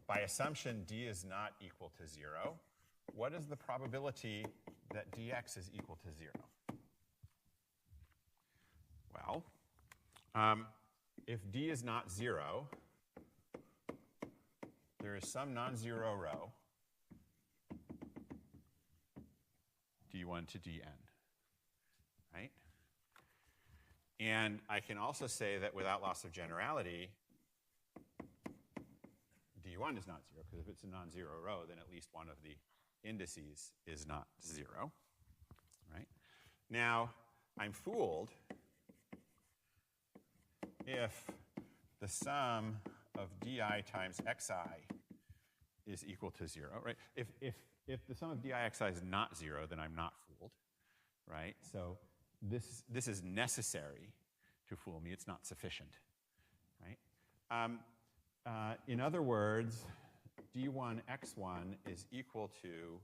by assumption, D is not equal to 0. What is the probability that dx is equal to 0? Well, if D is not 0, there is some non-zero row, D1 to Dn, right? And I can also say that without loss of generality, D1 is not 0, because if it's a non-zero row, then at least one of the indices is not 0, right? Now, I'm fooled if the sum of di times xi is equal to 0, right? If the sum of di xi is not 0, then I'm not fooled, right? So this is necessary to fool me. It's not sufficient, right? In other words, d1 x1 is equal to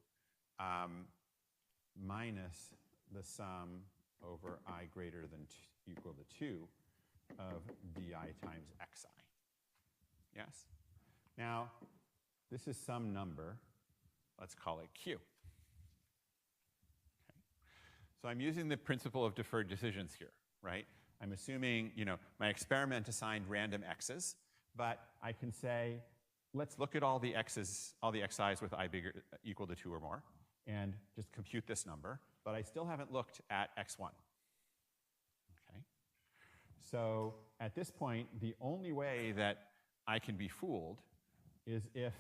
minus the sum over I greater than equal to 2 of di times xi. Yes? Now, this is some number. Let's call it q. Okay. So I'm using the principle of deferred decisions here, right? I'm assuming, my experiment assigned random x's, but I can say, let's look at all the x's, all the xi's with I equal to 2 or more, and just compute this number. But I still haven't looked at x1. Okay? So at this point, the only way that I can be fooled is if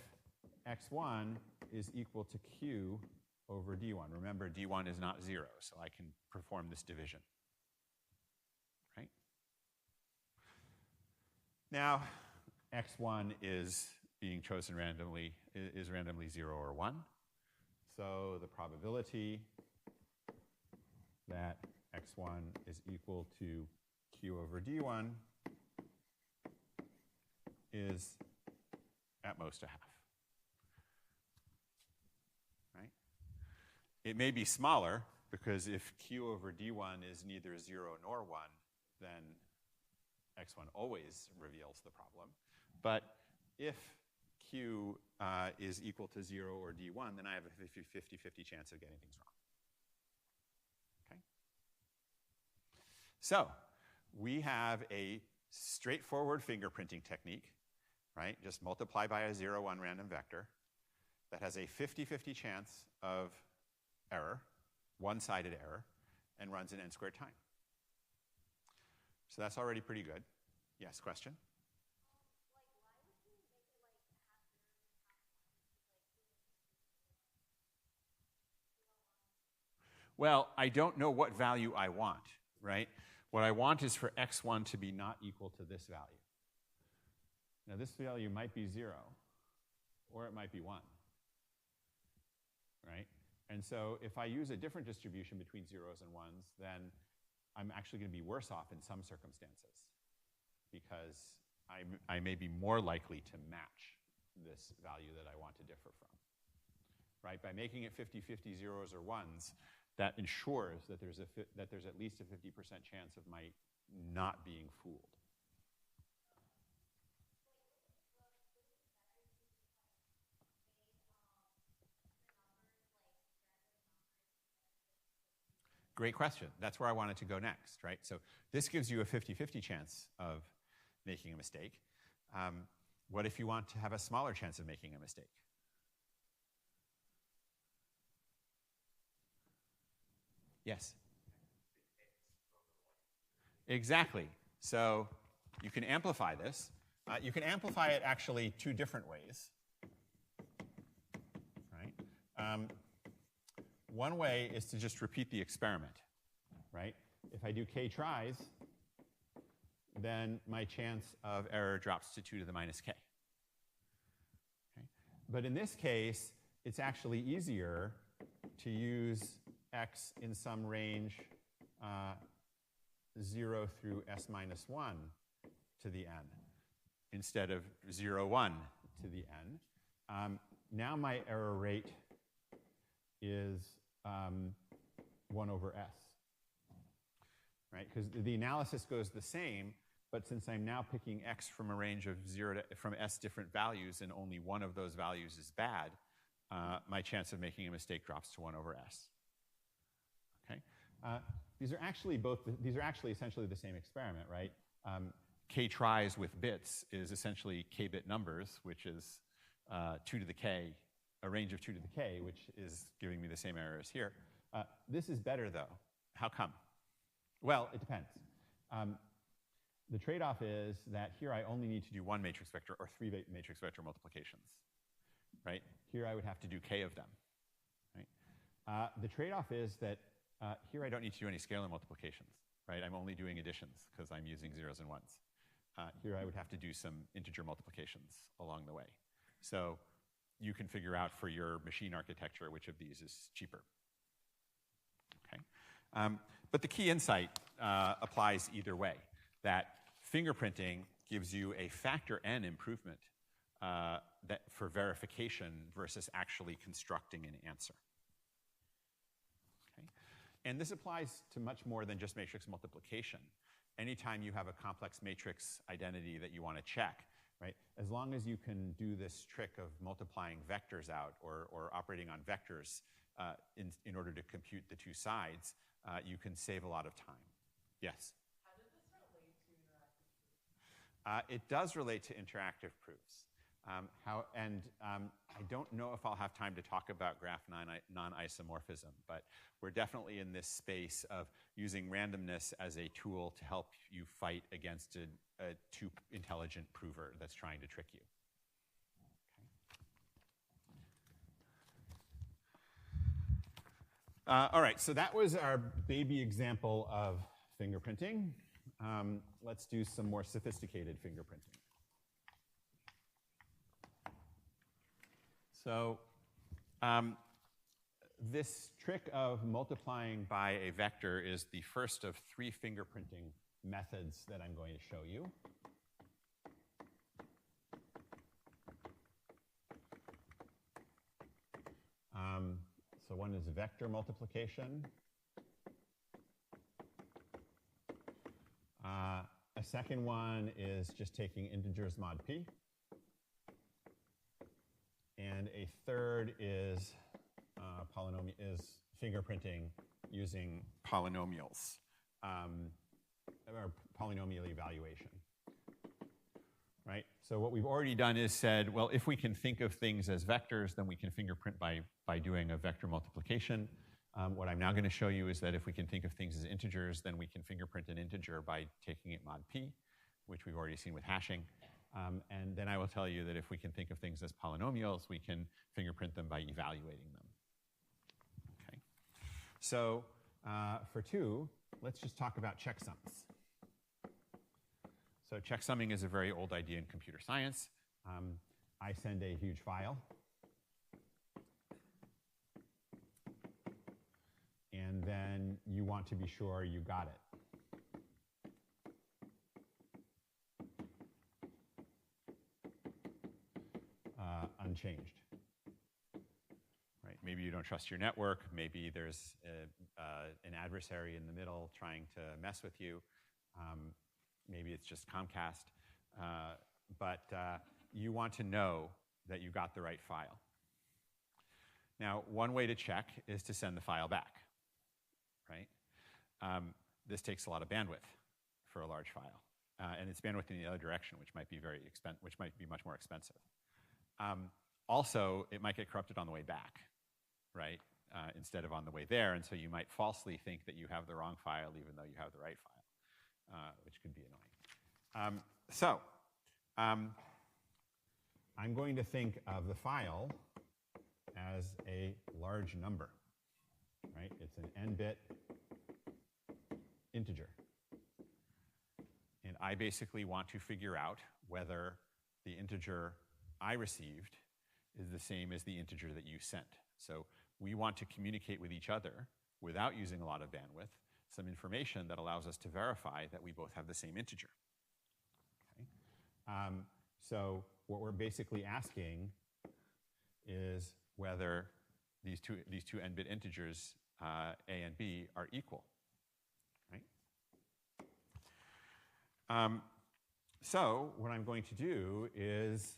x1 is equal to q over d1. Remember, d1 is not 0, so I can perform this division. Right? Now, x1 is being chosen randomly, is randomly 0 or 1. So the probability that x1 is equal to q over d1 is at most a half. Right? It may be smaller, because if q over d1 is neither 0 nor 1, then x1 always reveals the problem. But if q is equal to 0 or d1, then I have a 50-50 chance of getting things wrong. Okay? So we have a straightforward fingerprinting technique, right? Just multiply by a 0, 1 random vector that has a 50-50 chance of error, one-sided error, and runs in n squared time. So that's already pretty good. Yes, question? Well, I don't know what value I want, right? What I want is for x1 to be not equal to this value. Now, this value might be 0, or it might be 1, right? And so if I use a different distribution between zeros and ones, then I'm actually going to be worse off in some circumstances, because I may be more likely to match this value that I want to differ from, right? By making it 50-50 zeros or ones, that ensures that there's at least a 50% chance of my not being fooled. Great question. That's where I wanted to go next, right? So this gives you a 50-50 chance of making a mistake. What if you want to have a smaller chance of making a mistake? Yes? Exactly. So you can amplify this. You can amplify it actually two different ways, right? One way is to just repeat the experiment, right? If I do k tries, then my chance of error drops to 2 to the minus k. Okay? But in this case, it's actually easier to use x in some range 0 through s minus 1 to the n instead of 0, 1 to the n. Now my error rate is 1 over s, right? Because the analysis goes the same, but since I'm now picking x from a range of 0 to from s different values, and only one of those values is bad, my chance of making a mistake drops to 1 over s. Okay? These are actually essentially the same experiment, right? K tries with bits is essentially k-bit numbers, which is 2 to the k, a range of 2 to the k, which is giving me the same error as here. This is better, though. How come? Well, it depends. The trade-off is that here I only need to do one matrix vector or 3 matrix vector multiplications, right? Here I would have to do k of them, right? The trade-off is that here I don't need to do any scalar multiplications, right? I'm only doing additions because I'm using zeros and ones. Here I would have to do some integer multiplications along the way. So you can figure out for your machine architecture which of these is cheaper. Okay? But the key insight applies either way, that fingerprinting gives you a factor n improvement for verification versus actually constructing an answer. Okay? And this applies to much more than just matrix multiplication. Anytime you have a complex matrix identity that you want to check, right? As long as you can do this trick of multiplying vectors out or operating on vectors in order to compute the two sides, you can save a lot of time. Yes? How does this relate to interactive proofs? It does relate to interactive proofs. I don't know if I'll have time to talk about graph non-isomorphism, but we're definitely in this space of using randomness as a tool to help you fight against a too intelligent prover that's trying to trick you. Okay. All right, so that was our baby example of fingerprinting. Let's do some more sophisticated fingerprinting. So this trick of multiplying by a vector is the first of 3 fingerprinting methods that I'm going to show you. So one is vector multiplication. A second one is just taking integers mod p. And a third is fingerprinting using polynomials, or polynomial evaluation. Right? So what we've already done is said, well, if we can think of things as vectors, then we can fingerprint by doing a vector multiplication. What I'm now going to show you is that if we can think of things as integers, then we can fingerprint an integer by taking it mod p, which we've already seen with hashing. And then I will tell you that if we can think of things as polynomials, we can fingerprint them by evaluating them. Okay. So for 2, let's just talk about checksums. So checksumming is a very old idea in computer science. I send a huge file. And then you want to be sure you got it. Unchanged. Right? Maybe you don't trust your network. Maybe there's an adversary in the middle trying to mess with you. Maybe it's just Comcast. But you want to know that you got the right file. Now, one way to check is to send the file back. Right? This takes a lot of bandwidth for a large file. And it's bandwidth in the other direction, which might be much more expensive. Also, it might get corrupted on the way back, right? Instead of on the way there, and so you might falsely think that you have the wrong file even though you have the right file, which could be annoying. I'm going to think of the file as a large number, right? It's an n-bit integer. And I basically want to figure out whether the integer I received is the same as the integer that you sent. So we want to communicate with each other without using a lot of bandwidth, some information that allows us to verify that we both have the same integer. Okay? So what we're basically asking is whether these two n-bit integers, a and b, are equal. Right? So what I'm going to do is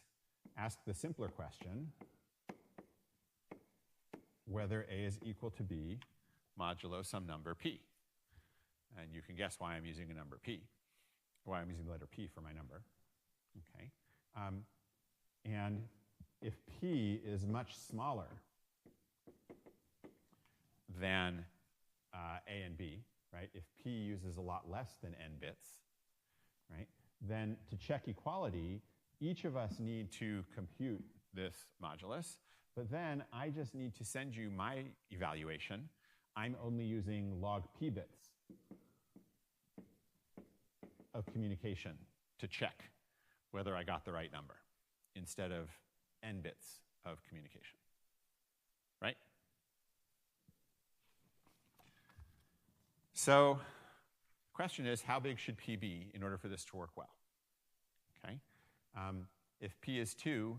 ask the simpler question, whether a is equal to b modulo some number p. And you can guess why I'm using a number p, why I'm using the letter p for my number. Okay. And if p is much smaller than a and b, right, if p uses a lot less than n bits, right, then to check equality, each of us need to compute this modulus, but then I just need to send you my evaluation. I'm only using log p bits of communication to check whether I got the right number instead of n bits of communication. Right? So the question is, how big should p be in order for this to work well? Okay? If p is 2,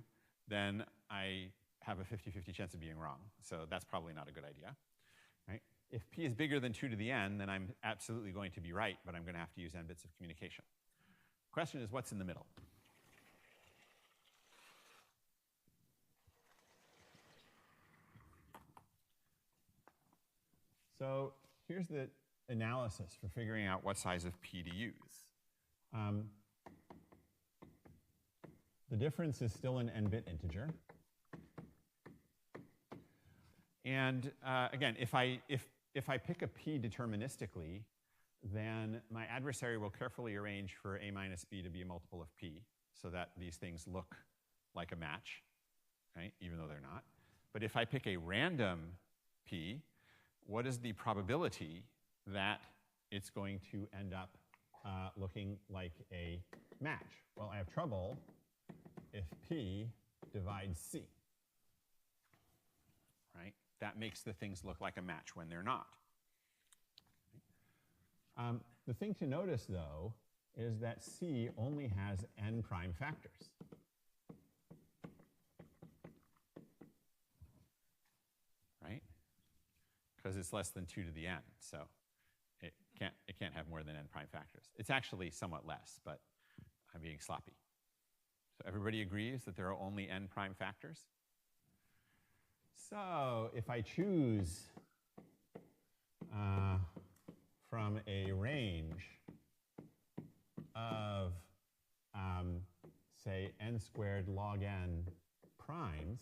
then I have a 50-50 chance of being wrong. So that's probably not a good idea. Right? If p is bigger than 2 to the n, then I'm absolutely going to be right, but I'm going to have to use n bits of communication. The question is, what's in the middle? So here's the analysis for figuring out what size of p to use. The difference is still an n-bit integer. And again, if I pick a p deterministically, then my adversary will carefully arrange for a minus b to be a multiple of p so that these things look like a match, right? Even though they're not. But if I pick a random p, what is the probability that it's going to end up looking like a match? Well, I have trouble if P divides C, right? That makes the things look like a match when they're not. The thing to notice, though, is that C only has n prime factors. Right? Because it's less than 2 to the n, so it can't have more than n prime factors. It's actually somewhat less, but I'm being sloppy. So everybody agrees that there are only n prime factors? So if I choose from a range of, say, n squared log n primes,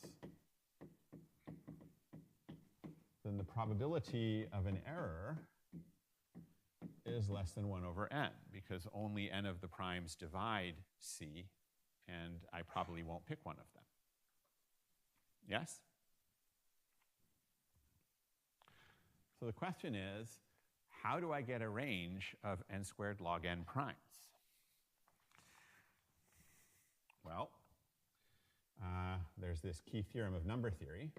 then the probability of an error is less than 1 over n, because only n of the primes divide C, and I probably won't pick one of them. Yes? So the question is, how do I get a range of n squared log n primes? Well, there's this key theorem of number theory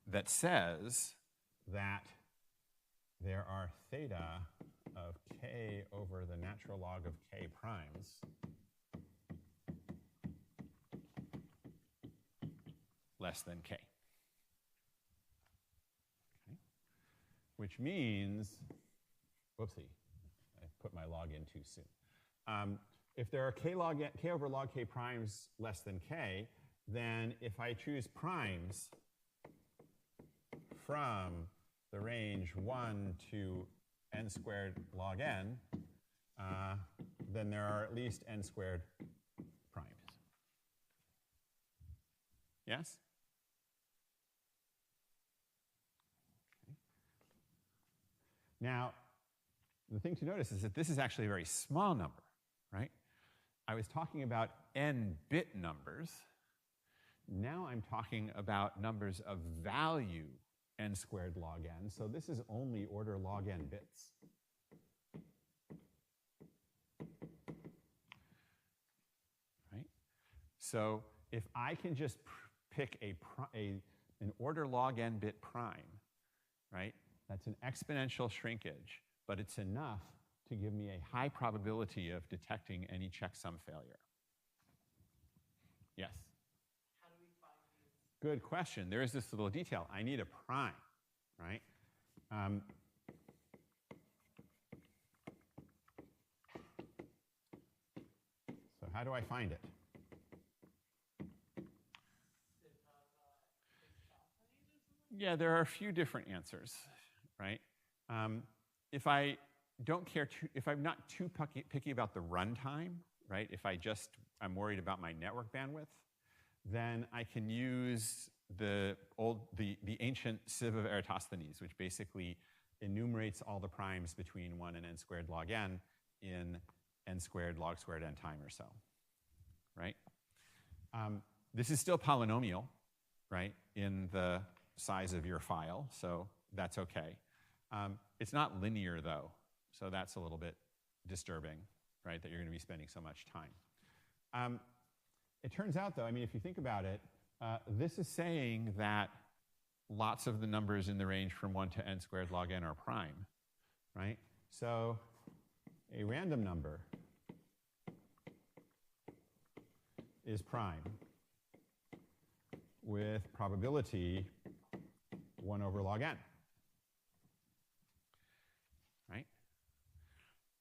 that says that there are theta of k over the natural log of k primes less than k. Okay. Which means, whoopsie, I put my log in too soon. If there are k over log k primes less than k, then if I choose primes from the range 1 to n squared log n, then there are at least n squared primes. Yes? Okay. Now, the thing to notice is that this is actually a very small number, right? I was talking about n-bit numbers. Now I'm talking about numbers of value n squared log n. So this is only order log n bits. Right? So if I can just pick an order log n bit prime, right? That's an exponential shrinkage, but it's enough to give me a high probability of detecting any checksum failure. Yes? How do we find these? Good question. There is this little detail. I need a prime, right? So how do I find it? Yeah, there are a few different answers, right? If I don't care if I'm not too picky about the runtime, right? If I'm worried about my network bandwidth, then I can use the ancient sieve of Eratosthenes, which basically enumerates all the primes between 1 and n squared log n in n squared log squared n time or so, right? This is still polynomial, right, in the size of your file, so that's okay. It's not linear, though, so that's a little bit disturbing, right, that you're going to be spending so much time. It turns out, though, I mean, if you think about it, this is saying that lots of the numbers in the range from 1 to n squared log n are prime, right? So a random number is prime with probability 1 over log n, right?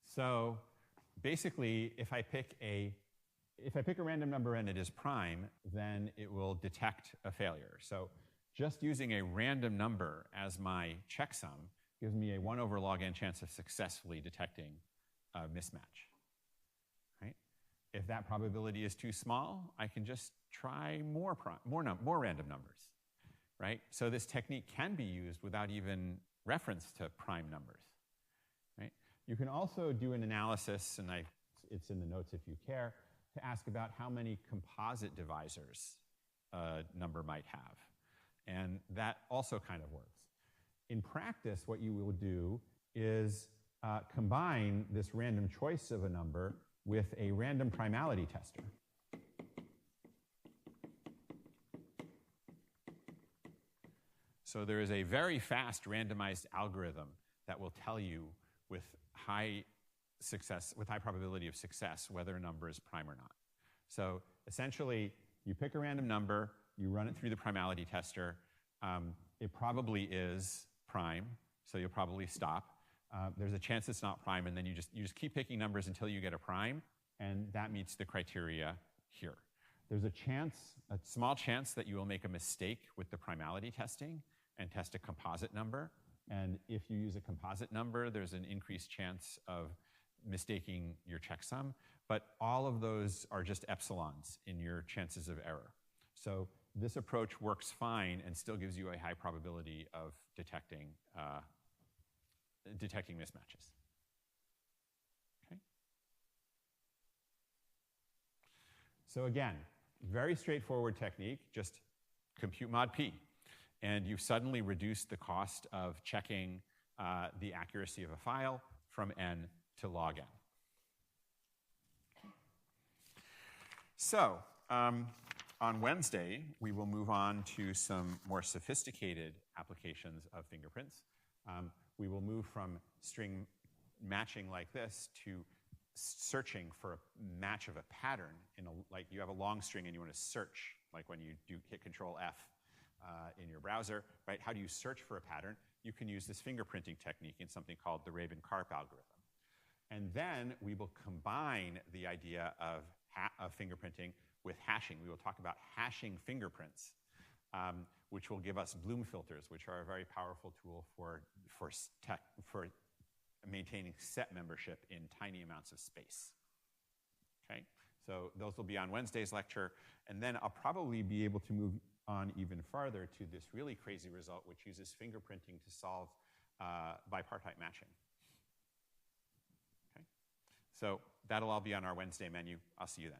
So basically, if I pick a random number and it is prime, then it will detect a failure. So just using a random number as my checksum gives me a 1 over log n chance of successfully detecting a mismatch, right? If that probability is too small, I can just try more random numbers, right? So this technique can be used without even reference to prime numbers, right? You can also do an analysis, and it's in the notes if you care, to ask about how many composite divisors a number might have. And that also kind of works. In practice, what you will do is combine this random choice of a number with a random primality tester. So there is a very fast randomized algorithm that will tell you with high probability of success whether a number is prime or not. So essentially, you pick a random number, you run it through the primality tester. It probably is prime, so you'll probably stop. There's a chance it's not prime, and then you just keep picking numbers until you get a prime, and that meets the criteria here. There's a small chance that you will make a mistake with the primality testing and test a composite number. And if you use a composite number, there's an increased chance of mistaking your checksum. But all of those are just epsilons in your chances of error. So this approach works fine and still gives you a high probability of detecting mismatches. Okay? So again, very straightforward technique, just compute mod p. And you've suddenly reduced the cost of checking the accuracy of a file from n to log n. So on Wednesday, we will move on to some more sophisticated applications of fingerprints. We will move from string matching like this to searching for a match of a pattern. Like you have a long string and you want to search, like when you hit Control F in your browser, right? How do you search for a pattern? You can use this fingerprinting technique in something called the Rabin-Karp algorithm. And then we will combine the idea of fingerprinting with hashing. We will talk about hashing fingerprints, which will give us Bloom filters, which are a very powerful tool for maintaining set membership in tiny amounts of space. Okay, so those will be on Wednesday's lecture, and then I'll probably be able to move on even farther to this really crazy result, which uses fingerprinting to solve bipartite matching. Okay, so that'll all be on our Wednesday menu. I'll see you then.